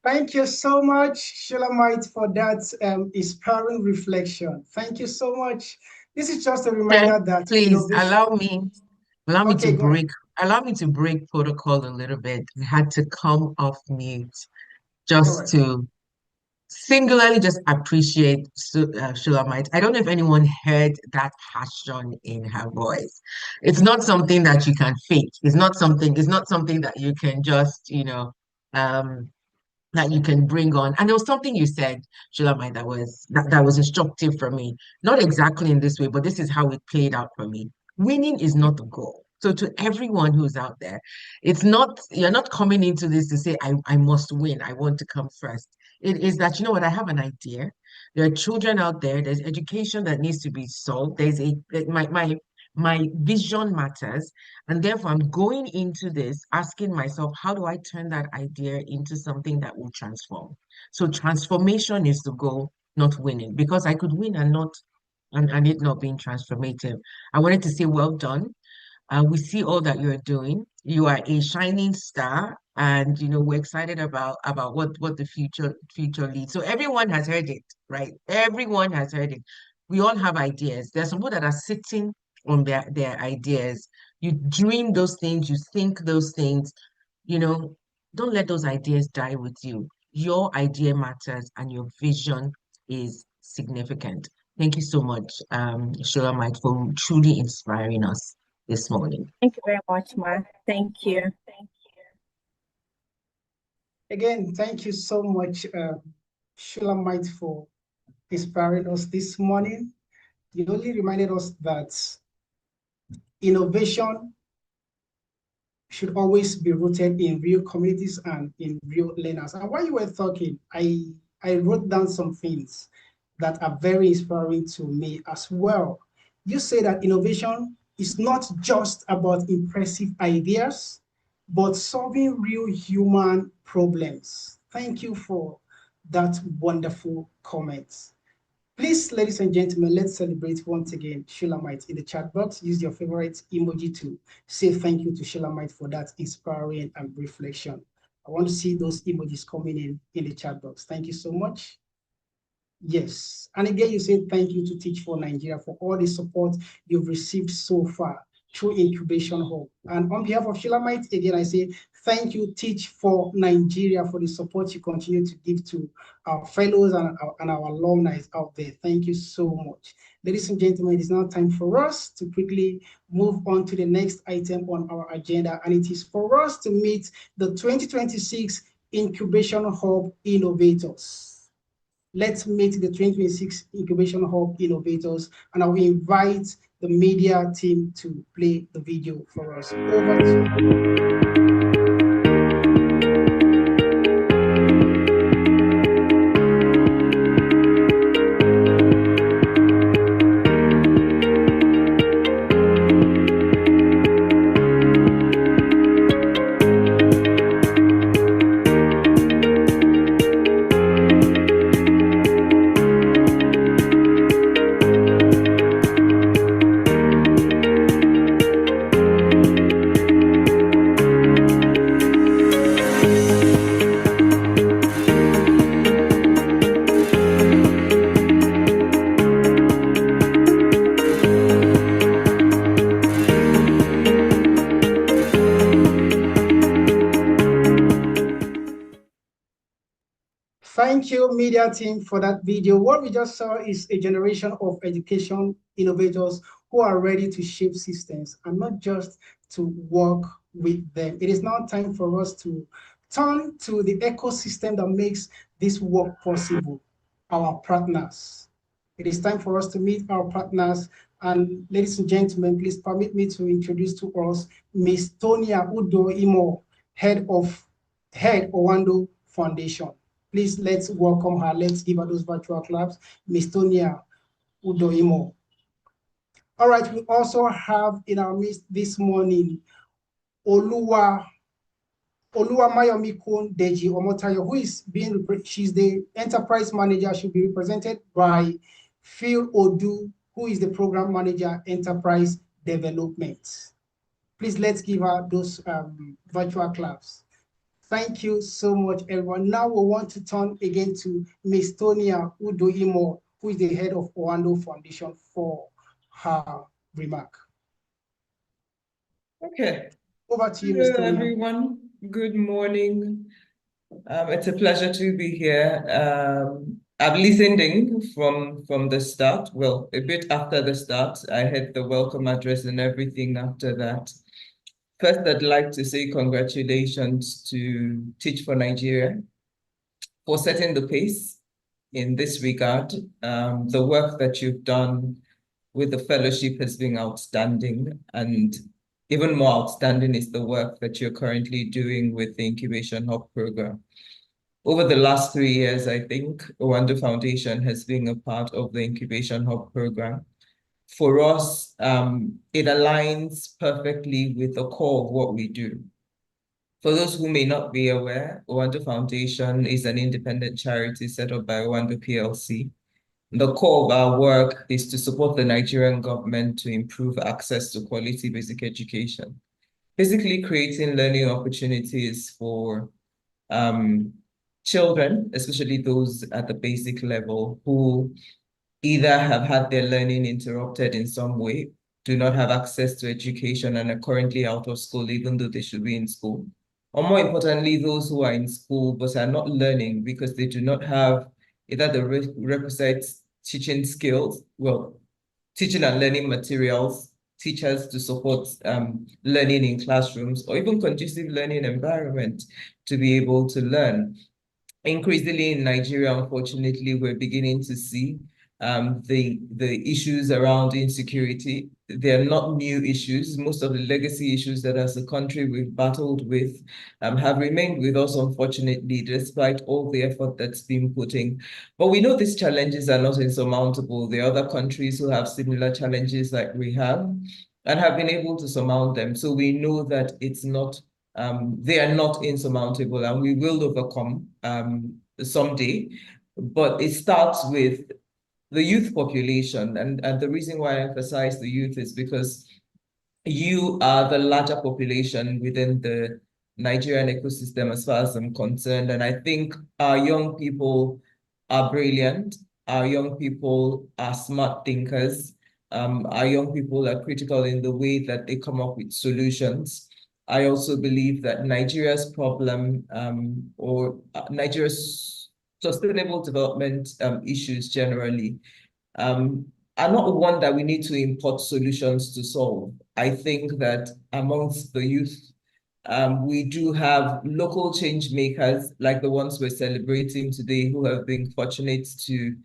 Thank you so much, Shulamite, for that inspiring reflection. Thank you so much. This is just a reminder that please innovation. allow me to break protocol a little bit. I had to come off mute just to singularly just appreciate Shulamite. I don't know if anyone heard that passion in her voice. It's not something that you can fake. It's not something that you can just, um that you can bring on. And there was something you said, Shulamite, that was instructive for me. Not exactly in this way, but this is how it played out for me. Winning is not the goal. So to everyone who's out there, it's not, you're not coming into this to say, I must win, I want to come first. It is that, you know what, I have an idea. There are children out there, there's education that needs to be solved. My vision matters. And therefore, I'm going into this asking myself, how do I turn that idea into something that will transform? So transformation is the goal, not winning, because I could win and not and it not being transformative. I wanted to say, well done. We see all that you're doing. You are a shining star, and we're excited about what the future leads. So everyone has heard it, right? Everyone has heard it. We all have ideas. There's some people that are sitting on their ideas. You dream those things, you think those things, you know, don't let those ideas die with you. Your idea matters and your vision is significant. Thank you so much, Shulamite, for truly inspiring us this morning. Thank you very much, Ma. Thank you. Again, thank you so much, Shulamite, for inspiring us this morning. You only reminded us that innovation should always be rooted in real communities and in real learners. And while you were talking, I wrote down some things that are very inspiring to me as well. You say that innovation is not just about impressive ideas, but solving real human problems. Thank you for that wonderful comment. Please, ladies and gentlemen, let's celebrate once again Shulamite in the chat box. Use your favorite emoji to say thank you to Shulamite for that inspiring and reflection. I want to see those emojis coming in the chat box. Thank you so much. Yes. And again, you say thank you to Teach for Nigeria for all the support you've received so far through Incubation Hub. And on behalf of Shulamite, again, I say thank you, Teach for Nigeria, for the support you continue to give to our fellows and our alumni out there. Thank you so much. Ladies and gentlemen, it is now time for us to quickly move on to the next item on our agenda, and it is for us to meet the 2026 Incubation Hub Innovators. Let's meet the 2026 Incubation Hub Innovators, and I will invite the media team to play the video for us. Over to you. Thank you, media team, for that video. What we just saw is a generation of education innovators who are ready to shape systems and not just to work with them. It is now time for us to turn to the ecosystem that makes this work possible, our partners. It is time for us to meet our partners. And ladies and gentlemen, please permit me to introduce to us Ms. Tonia Udo-Imo, Head Owando Foundation. Please, let's welcome her. Let's give her those virtual claps. Ms. Tonia Udo-Imo. All right, we also have in our midst this morning, Oluwa Mayomikun Deji Omotayo, who is she's the enterprise manager. She'll be represented by Phil Odu, who is the program manager, enterprise development. Please, let's give her those virtual claps. Thank you so much, everyone. Now we want to turn again to Ms. Tonia Udo-Imo, who is the head of Owando Foundation, for her remark. Okay. Over to you, Ms. Hello, Tonia. everyone. Good morning. It's a pleasure to be here. I've listened in from the start. Well, a bit after the start. I heard the welcome address and everything after that. First, I'd like to say congratulations to Teach for Nigeria for setting the pace in this regard. The work that you've done with the fellowship has been outstanding, and even more outstanding is the work that you're currently doing with the Incubation Hub Program. Over the last 3 years, I think Owando Foundation has been a part of the Incubation Hub Program. For us, it aligns perfectly with the core of what we do. For those who may not be aware, Owando Foundation is an independent charity set up by Owando PLC. The core of our work is to support the Nigerian government to improve access to quality basic education, basically creating learning opportunities for children, especially those at the basic level, who either have had their learning interrupted in some way, do not have access to education, and are currently out of school, even though they should be in school. Or more importantly, those who are in school but are not learning because they do not have either the requisite teaching skills, well, teaching and learning materials, teachers to support learning in classrooms, or even conducive learning environment to be able to learn. Increasingly in Nigeria, unfortunately, we're beginning to see the issues around insecurity. They're not new issues. Most of the legacy issues that as a country we've battled with have remained with us, unfortunately, despite all the effort that's been put in. But we know these challenges are not insurmountable. There are other countries who have similar challenges like we have and have been able to surmount them. So we know that it's not they are not insurmountable, and we will overcome someday. But it starts with the youth population, and the reason why I emphasize the youth is because you are the larger population within the Nigerian ecosystem as far as I'm concerned. And I think our young people are brilliant. Our young people are smart thinkers. Our young people are critical in the way that they come up with solutions. I also believe that Nigeria's problem or Nigeria's sustainable development issues generally are not one that we need to import solutions to solve. I think that amongst the youth, we do have local change makers like the ones we're celebrating today, who have been fortunate to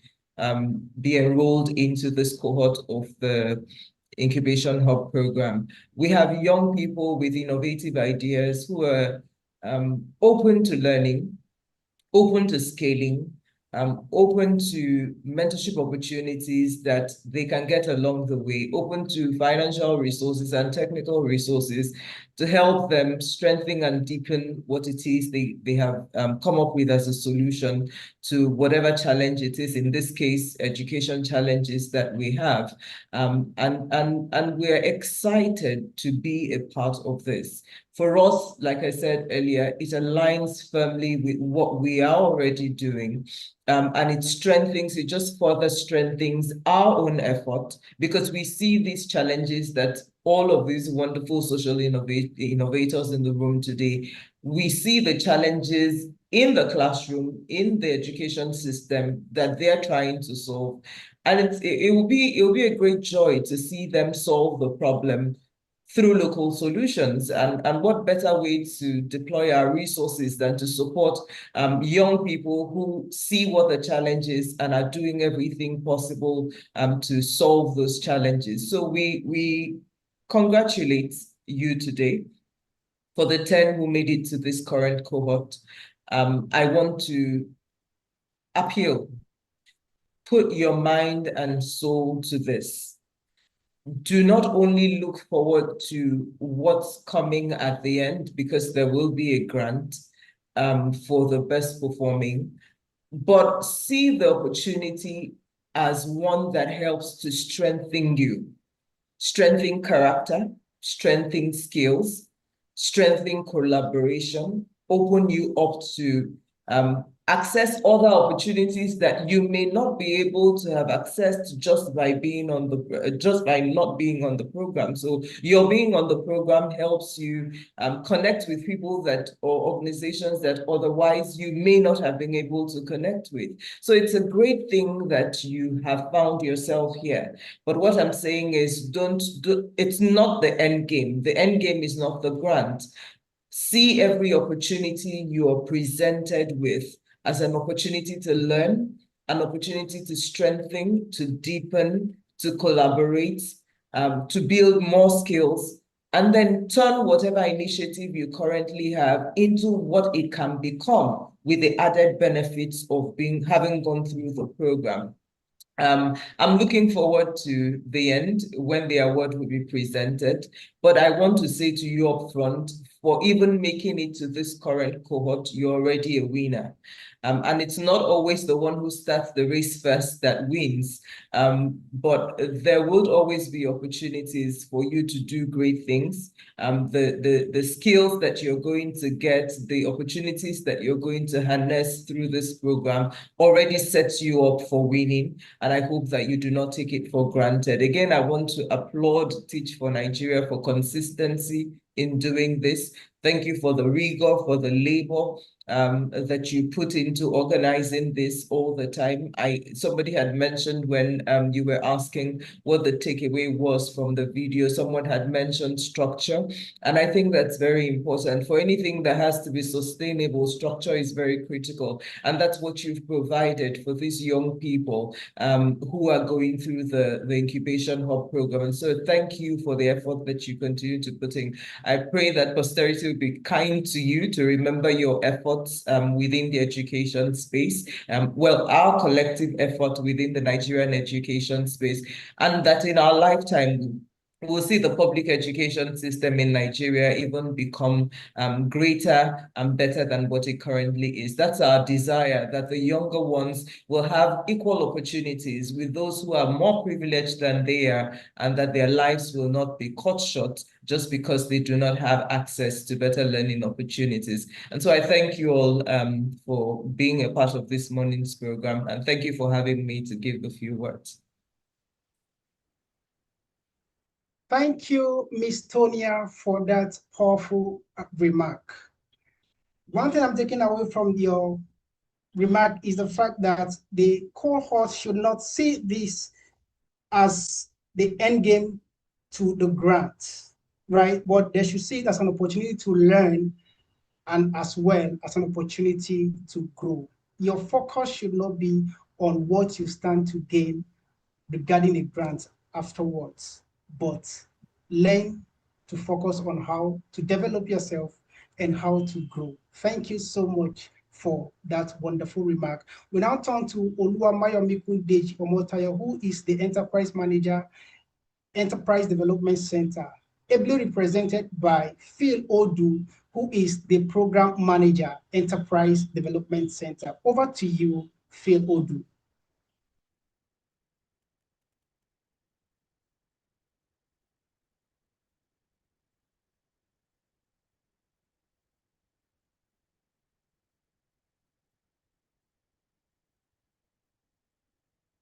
be enrolled into this cohort of the Incubation Hub Program. We have young people with innovative ideas who are open to learning, open to scaling, open to mentorship opportunities that they can get along the way, open to financial resources and technical resources to help them strengthen and deepen what it is they have come up with as a solution to whatever challenge it is, in this case, education challenges that we have. And we're excited to be a part of this. For us, like I said earlier, it aligns firmly with what we are already doing. And it just further strengthens our own effort, because we see these challenges that all of these wonderful social innovators in the room today, we see the challenges in the classroom, in the education system that they're trying to solve. And it will be a great joy to see them solve the problem through local solutions. And what better way to deploy our resources than to support young people who see what the challenge is and are doing everything possible to solve those challenges. So we congratulate you today. For the 10 who made it to this current cohort, I want to appeal, put your mind and soul to this. Do not only look forward to what's coming at the end, because there will be a grant for the best performing, but see the opportunity as one that helps to strengthen you, strengthen character, strengthen skills, strengthen collaboration, open you up to access other opportunities that you may not be able to have access to just by being on the just by not being on the program. So your being on the program helps you connect with people that or organizations that otherwise you may not have been able to connect with. So it's a great thing that you have found yourself here. But what I'm saying is, it's not the end game. The end game is not the grant. See every opportunity you are presented with as an opportunity to learn, an opportunity to strengthen, to deepen, to collaborate, to build more skills, and then turn whatever initiative you currently have into what it can become with the added benefits of having gone through the program. I'm looking forward to the end when the award will be presented, but I want to say to you upfront, for even making it to this current cohort, you're already a winner. And it's not always the one who starts the race first that wins, but there will always be opportunities for you to do great things. The skills that you're going to get, the opportunities that you're going to harness through this program already sets you up for winning. And I hope that you do not take it for granted. Again, I want to applaud Teach for Nigeria for consistency in doing this. Thank you for the rigor, for the labor that you put into organizing this all the time. Somebody had mentioned when you were asking what the takeaway was from the video, someone had mentioned structure. And I think that's very important. For anything that has to be sustainable, structure is very critical. And that's what you've provided for these young people who are going through the Incubation Hub program. And so thank you for the effort that you continue to put in. I pray that posterity will be kind to you to remember your efforts within the education space, our collective effort within the Nigerian education space, and that in our lifetime, we'll see the public education system in Nigeria even become greater and better than what it currently is. That's our desire, that the younger ones will have equal opportunities with those who are more privileged than they are, and that their lives will not be cut short just because they do not have access to better learning opportunities. And so I thank you all for being a part of this morning's program, and thank you for having me to give a few words. Thank you, Ms. Tonia, for that powerful remark. One thing I'm taking away from your remark is the fact that the cohort should not see this as the end game to the grant, right? But they should see it as an opportunity to learn and as well as an opportunity to grow. Your focus should not be on what you stand to gain regarding a grant afterwards, but learn to focus on how to develop yourself and how to grow. Thank you so much for that wonderful remark. We now turn to Oluwamayomi Deji Omotaya, who is the Enterprise Manager, Enterprise Development Center, ably represented by Phil Odu, who is the Program Manager, Enterprise Development Center. Over to you, Phil Odu.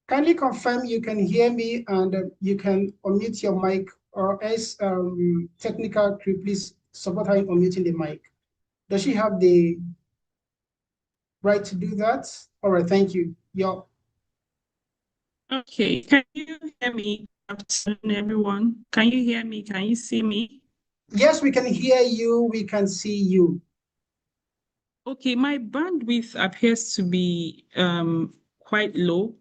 Kindly confirm you can hear me and you can unmute your mic, or else technical crew, please support her in unmuting the mic. Does she have the right to do that? All right, thank you. Okay, can you hear me? Good afternoon, everyone. Can you hear me? Can you see me? Yes, we can hear you. We can see you. Okay, my bandwidth appears to be quite low.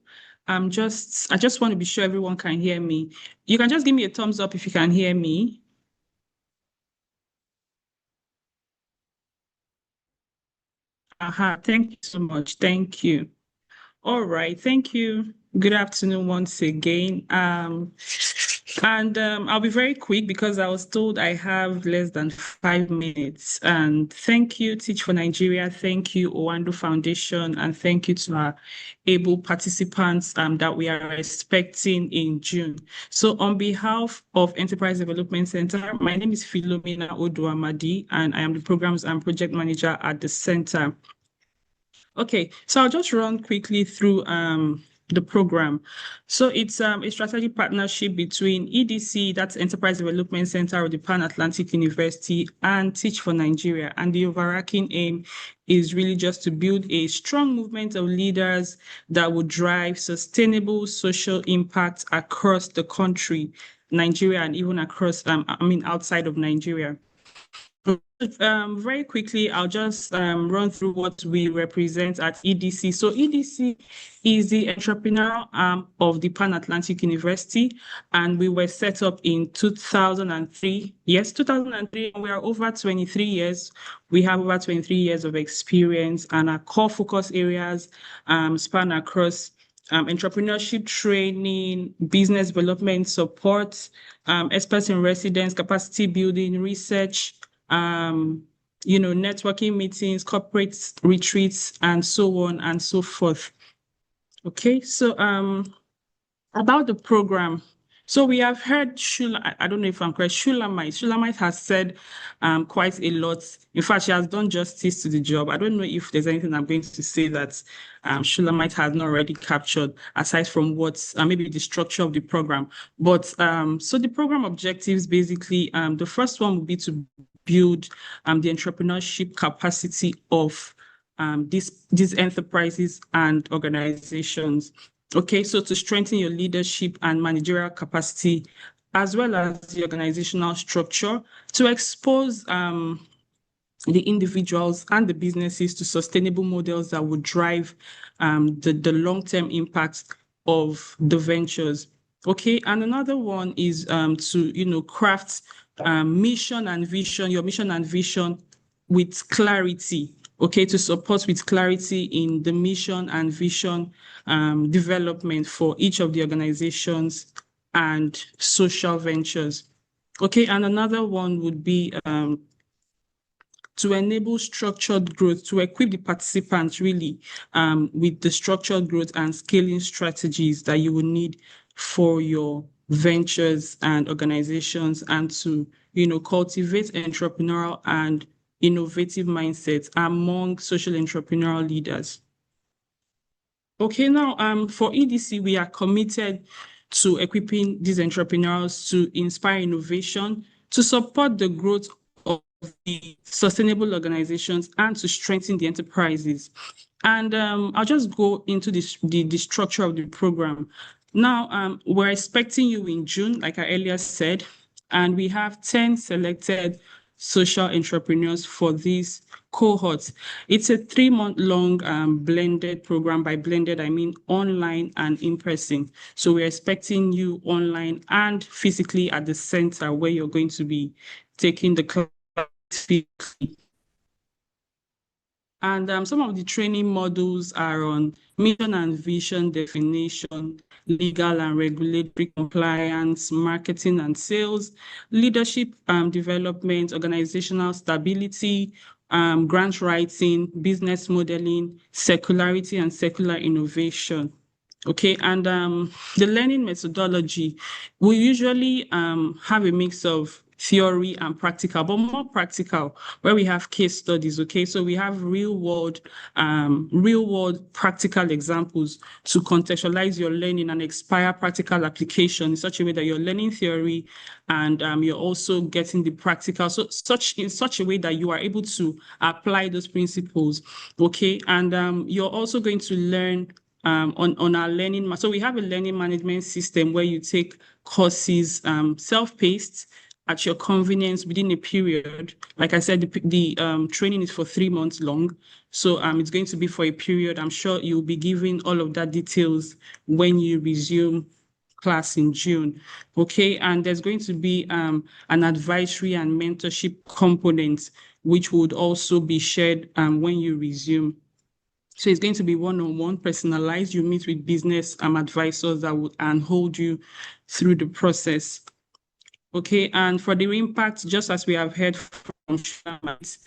I just want to be sure everyone can hear me. You can just give me a thumbs up if you can hear me. Aha, thank you so much. Thank you. All right, thank you. Good afternoon once again. I'll be very quick because I was told I have less than 5 minutes. And thank you, Teach for Nigeria. Thank you, Owando Foundation. And thank you to our able participants that we are expecting in June. So on behalf of Enterprise Development Center, my name is Philomena Oduamadi, and I am the Programs and Project Manager at the center. Okay, so I'll just run quickly through the program. So it's a strategic partnership between EDC, that's Enterprise Development Center of the Pan-Atlantic University, and Teach for Nigeria. And the overarching aim is really just to build a strong movement of leaders that will drive sustainable social impact across the country, Nigeria, and even across, outside of Nigeria. Very quickly, I'll just run through what we represent at EDC. So EDC is the entrepreneurial arm of the Pan-Atlantic University, and we were set up in 2003. Yes, 2003, and we are over 23 years. We have over 23 years of experience, and our core focus areas span across entrepreneurship training, business development support, experts in residence, capacity building, research, networking meetings, corporate retreats, and so on and so forth. Okay, so about the program. So we have heard I don't know if I'm correct, Shulamite has said quite a lot. In fact, she has done justice to the job. I don't know if there's anything I'm going to say that Shulamite has not already captured, aside from what's maybe the structure of the program. But so the program objectives, basically, the first one would be to build the entrepreneurship capacity of these enterprises and organizations. Okay, so to strengthen your leadership and managerial capacity, as well as the organizational structure, to expose the individuals and the businesses to sustainable models that would drive the long-term impact of the ventures. Okay, and another one is to craft mission and vision, your mission and vision with clarity. Okay, to support with clarity in the mission and vision development for each of the organizations and social ventures. Okay, and another one would be to enable structured growth, to equip the participants really with the structured growth and scaling strategies that you will need for your ventures and organizations, and to cultivate entrepreneurial and innovative mindsets among social entrepreneurial leaders. Okay, now for EDC, we are committed to equipping these entrepreneurs to inspire innovation, to support the growth of the sustainable organizations, and to strengthen the enterprises. And I'll just go into the structure of the program. Now, we're expecting you in June, like I earlier said, and we have 10 selected social entrepreneurs for this cohort. It's a 3-month-long blended program. By blended, I mean online and in person. So we're expecting you online and physically at the center where you're going to be taking the class physically. And some of the training modules are on mission and vision definition, legal and regulatory compliance, marketing and sales, leadership development, organizational stability, grant writing, business modeling, circularity and circular innovation. Okay, and the learning methodology, we usually have a mix of theory and practical, but more practical, where we have case studies. Okay, so we have real world practical examples to contextualize your learning and inspire practical application in such a way that you're learning theory and you're also getting the practical, so in such a way that you are able to apply those principles. Okay, and you're also going to learn on our learning. So we have a learning management system where you take courses self-paced at your convenience within a period. Like I said, the training is for 3 months long. So it's going to be for a period. I'm sure you'll be given all of that details when you resume class in June. Okay, and there's going to be an advisory and mentorship component, which would also be shared when you resume. So it's going to be one-on-one, personalized. You meet with business advisors that would hold you through the process. Okay, and for the impact, just as we have heard from Shulamite,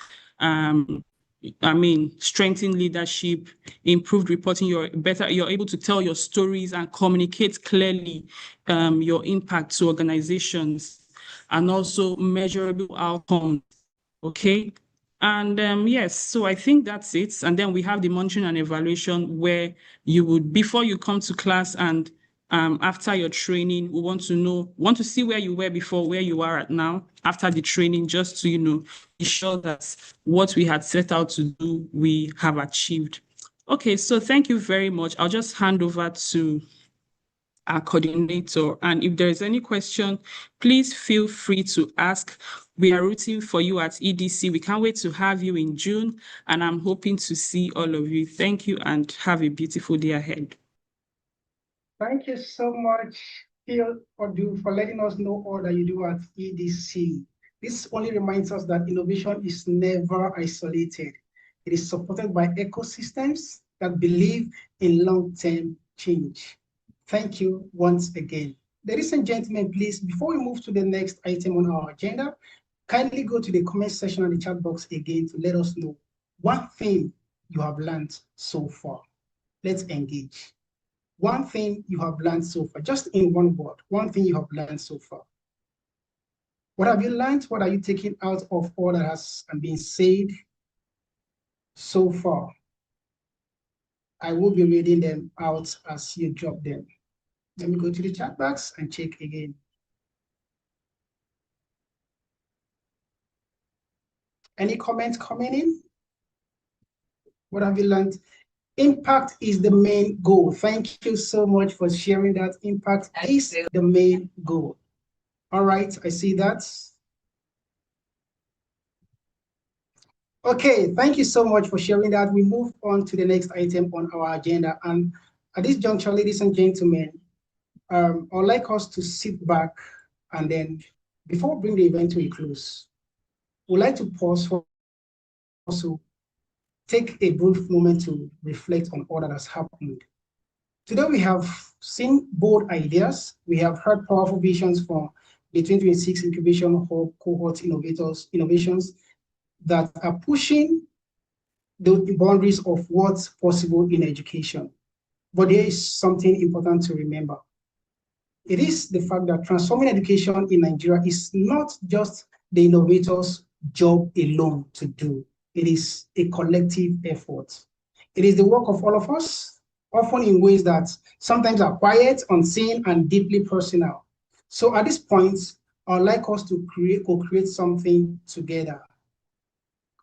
strengthen leadership, improved reporting, you're able to tell your stories and communicate clearly your impact to organizations, and also measurable outcomes. Okay. And yes, so I think that's it. And then we have the monitoring and evaluation, where you would, before you come to class and after your training, we want to see where you were before, where you are at now after the training, just to be sure that what we had set out to do, we have achieved. Okay, so thank you very much. I'll just hand over to our coordinator. And if there is any question, please feel free to ask. We are rooting for you at EDC. We can't wait to have you in June, and I'm hoping to see all of you. Thank you and have a beautiful day ahead. Thank you so much, Phil Odu, for letting us know all that you do at EDC. This only reminds us that innovation is never isolated. It is supported by ecosystems that believe in long-term change. Thank you once again. Ladies and gentlemen, please, before we move to the next item on our agenda, kindly go to the comment section and the chat box again to let us know one thing you have learned so far. Let's engage. One thing you have learned so far, just in one word, one thing you have learned so far. What have you learned? What are you taking out of all that has been said so far? I will be reading them out as you drop them. Let me go to the chat box and check again. Any comments coming in? What have you learned? Impact is the main goal. Thank you so much for sharing that. Impact is the main goal. All right, I see that. Okay, thank you so much for sharing that. We move on to the next item on our agenda. And at this juncture, ladies and gentlemen, I would like us to sit back and then, before we bring the event to a close, we'd like to pause for also take a brief moment to reflect on all that has happened. Today, we have seen bold ideas. We have heard powerful visions from the 2026 Incubation Hub cohort innovations that are pushing the boundaries of what's possible in education. But there is something important to remember. It is the fact that transforming education in Nigeria is not just the innovators' job alone to do. It is a collective effort. It is the work of all of us, often in ways that sometimes are quiet, unseen, and deeply personal. So at this point, I'd like us to co-create something together.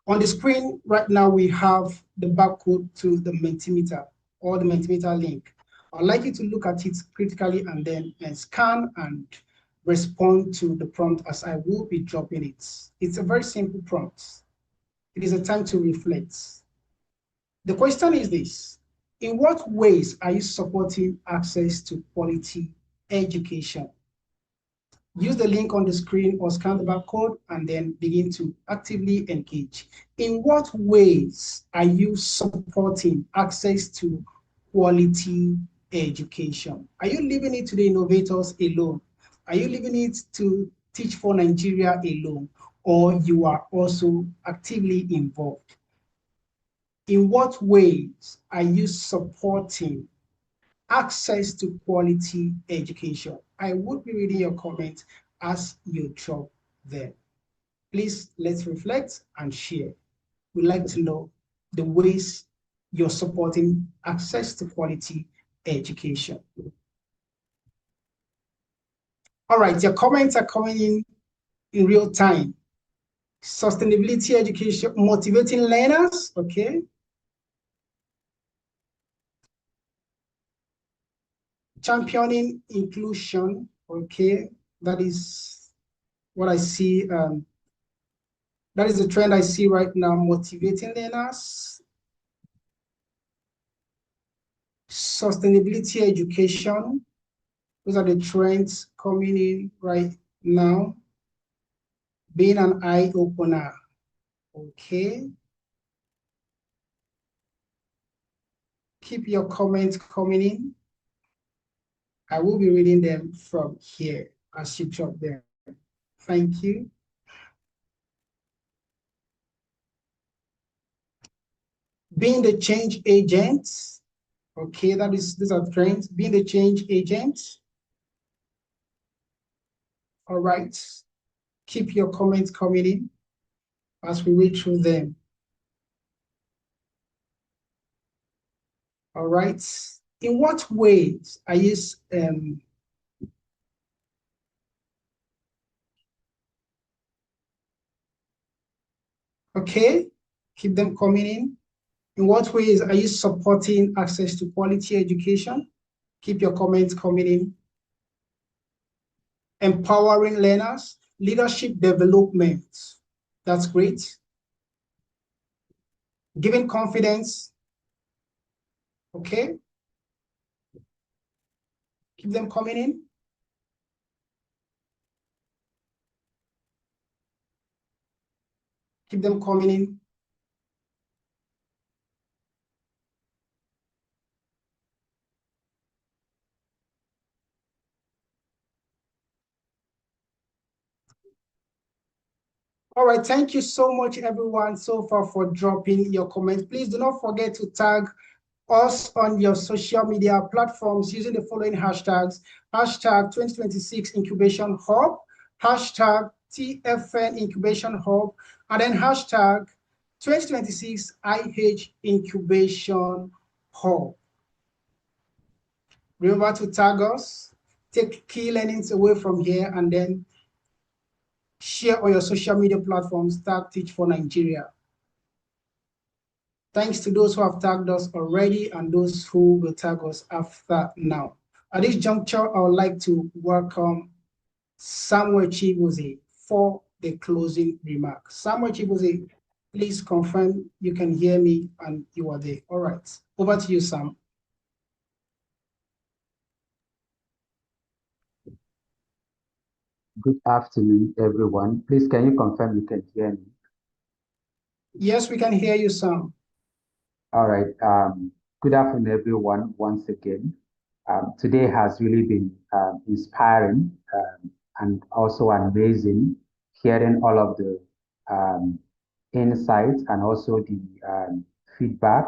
On the screen right now, we have the barcode to the Mentimeter or the Mentimeter link. I'd like you to look at it critically and then scan and respond to the prompt as I will be dropping it. It's a very simple prompt. It is a time to reflect. The question is this: in what ways are you supporting access to quality education? Use the link on the screen or scan the barcode and then begin to actively engage. In what ways are you supporting access to quality education? Are you leaving it to the innovators alone? Are you leaving it to Teach for Nigeria alone? Or you are also actively involved? In what ways are you supporting access to quality education? I would be reading your comments as you drop them. Please, let's reflect and share. We'd like to know the ways you're supporting access to quality education. All right, your comments are coming in real time. Sustainability education, motivating learners, okay. Championing inclusion, okay. That is what I see. That is the trend I see right now, motivating learners. Sustainability education, those are the trends coming in right now. Being an eye-opener, okay. Keep your comments coming in. I will be reading them from here as you drop them. Thank you. Being the change agent, okay, these are trends. Being the change agent. All right. Keep your comments coming in as we read through them. All right. In what ways are you okay, keep them coming in. In what ways are you supporting access to quality education? Keep your comments coming in. Empowering learners, leadership development. That's great. Giving confidence. Okay. Keep them coming in. Keep them coming in. All right, thank you so much, everyone, so far for dropping your comments. Please do not forget to tag us on your social media platforms using the following hashtags: hashtag 2026 Incubation Hub, hashtag TFN Incubation Hub, and then hashtag 2026 IH Incubation Hub. Remember to tag us, take key learnings away from here, and then share on your social media platforms, tag Teach for Nigeria. Thanks to those who have tagged us already and those who will tag us after now. At this juncture, I would like to welcome Samuel Chibuze for the closing remarks. Samuel Chibuze, please confirm you can hear me and you are there. All right, over to you, Sam. Good afternoon, everyone. Please, can you confirm you can hear me? Yes, we can hear you, Sam. All right. Good afternoon, everyone, once again. Today has really been inspiring and also amazing, hearing all of the insights and also the feedback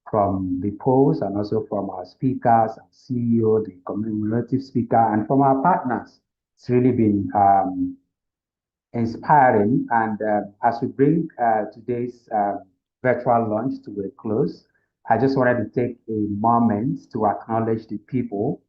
from the polls and also from our speakers and CEO, the commemorative speaker, and from our partners. It's really been inspiring. And as we bring today's virtual launch to a close, I just wanted to take a moment to acknowledge the people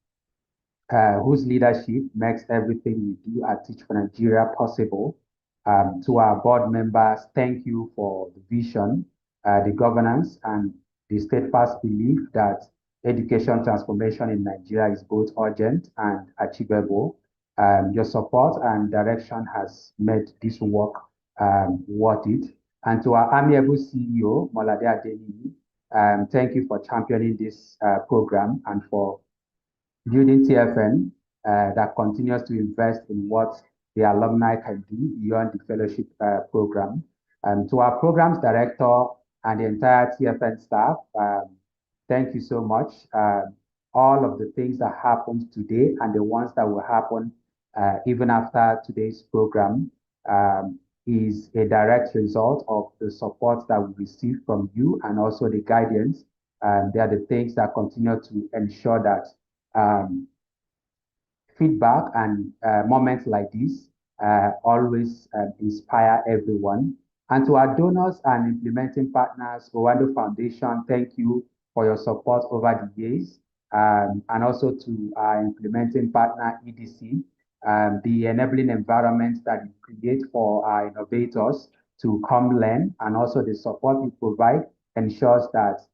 whose leadership makes everything we do at Teach for Nigeria possible. To our board members, thank you for the vision, the governance, and the steadfast belief that education transformation in Nigeria is both urgent and achievable. Your support and direction has made this work worth it. And to our amiable CEO, Molade Adeniyi, thank you for championing this program and for building TFN that continues to invest in what the alumni can do beyond the fellowship program. To our programs director and the entire TFN staff, thank you so much. All of the things that happened today and the ones that will happen even after today's program is a direct result of the support that we receive from you and also the guidance. They are the things that continue to ensure that feedback and moments like this always inspire everyone. And to our donors and implementing partners, Owando Foundation, thank you for your support over the years. And also to our implementing partner, EDC, the enabling environment that you create for our innovators to come learn, and also the support you provide ensures that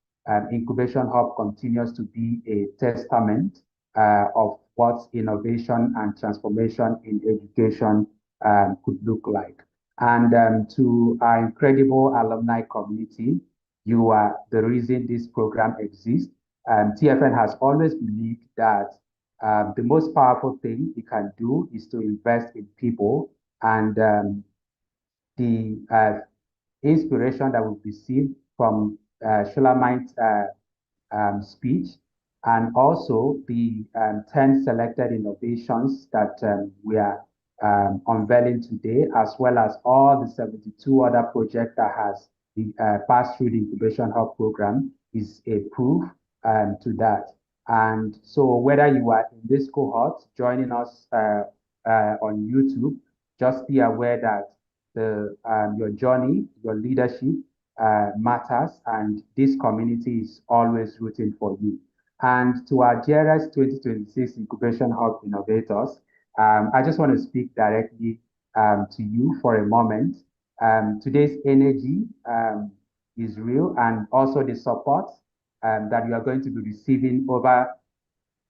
Incubation Hub continues to be a testament of what innovation and transformation in education could look like. And to our incredible alumni community, you are the reason this program exists. TFN has always believed that the most powerful thing you can do is to invest in people, and the inspiration that we received from Shulamite's speech, and also the 10 selected innovations that we are unveiling today, as well as all the 72 other projects that has passed through the Incubation Hub program, is a proof to that. And so whether you are in this cohort joining us on YouTube, just be aware that your journey, your leadership matters, and this community is always rooting for you. And to our dearest 2026 Incubation Hub innovators, I just want to speak directly to you for a moment. Today's energy is real, and also the support that you are going to be receiving over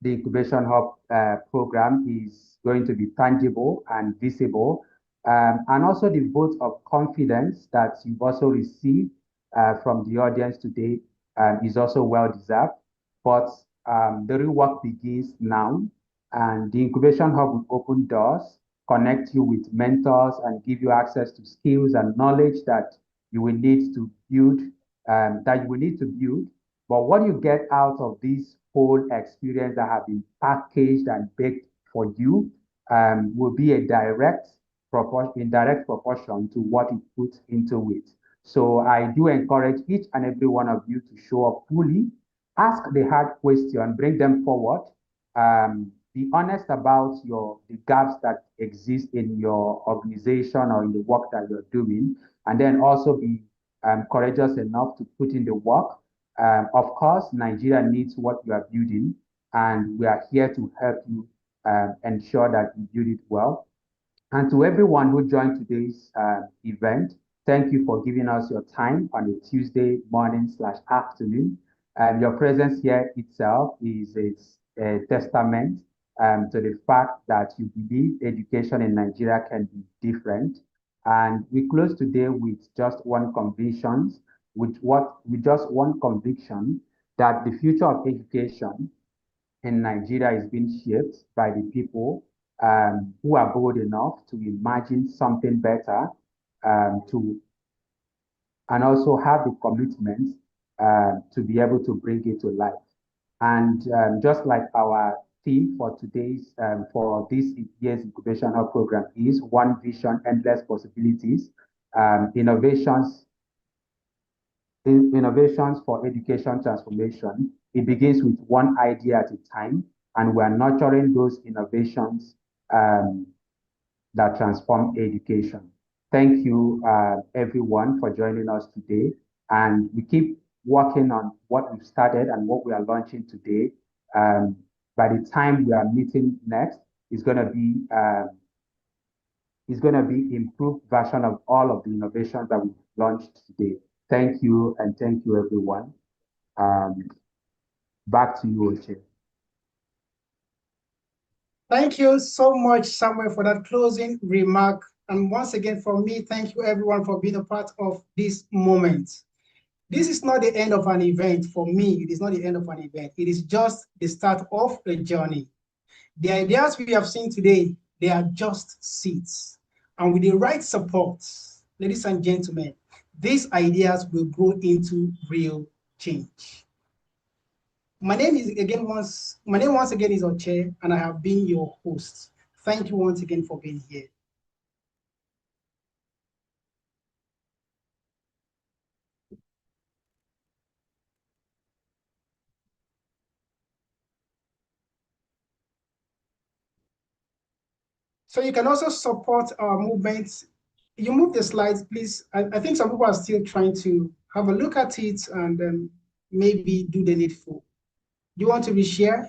the Incubation Hub program is going to be tangible and visible. And also the vote of confidence that you've also received from the audience today is also well deserved. But the real work begins now, and the Incubation Hub will open doors, connect you with mentors, and give you access to skills and knowledge that you will need to build, But what you get out of this whole experience that have been packaged and baked for you will be a in direct proportion to what it puts into it. So I do encourage each and every one of you to show up fully, ask the hard question, bring them forward, be honest about the gaps that exist in your organization or in the work that you're doing, and then also be courageous enough to put in the work. Of course, Nigeria needs what you are building, and we are here to help you ensure that you build it well. And to everyone who joined today's event, thank you for giving us your time on a Tuesday morning/afternoon. Your presence here itself is a testament to the fact that you believe education in Nigeria can be different. And we close today with just one conviction, with just one conviction that the future of education in Nigeria is being shaped by the people who are bold enough to imagine something better, and also have the commitment to be able to bring it to life. And just like our theme for for this year's Incubation Hub program is One Vision, Endless Possibilities, innovations for education transformation. It begins with one idea at a time, and we are nurturing those innovations that transform education. Thank you, everyone, for joining us today. And we keep working on what we've started and what we are launching today. By the time we are meeting next, it's going to be improved version of all of the innovations that we've launched today. Thank you, and thank you, everyone. Back to you, Oche. Thank you so much, Samuel, for that closing remark. And once again, from me, thank you, everyone, for being a part of this moment. This is not the end of an event. For me, it is not the end of an event. It is just the start of a journey. The ideas we have seen today, they are just seeds. And with the right support, ladies and gentlemen, these ideas will grow into real change. My name once again is Oche, and I have been your host. Thank you once again for being here. So you can also support our movement. You move the slides, please. I think some people are still trying to have a look at it and maybe do the needful. You want to reshare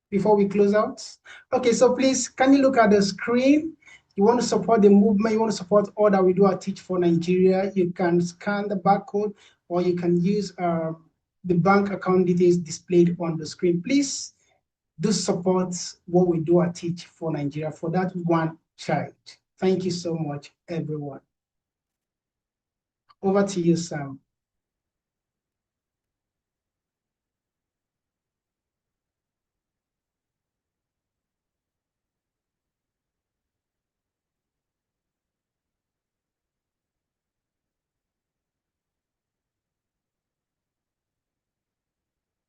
before we close out? Okay, so please, can you look at the screen? You want to support the movement, you want to support all that we do at Teach for Nigeria, you can scan the barcode, or you can use the bank account details displayed on the screen. Please do support what we do at Teach for Nigeria for that one child. Thank you so much, everyone. Over to you, Sam.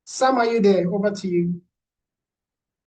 Sam, are you there? Over to you.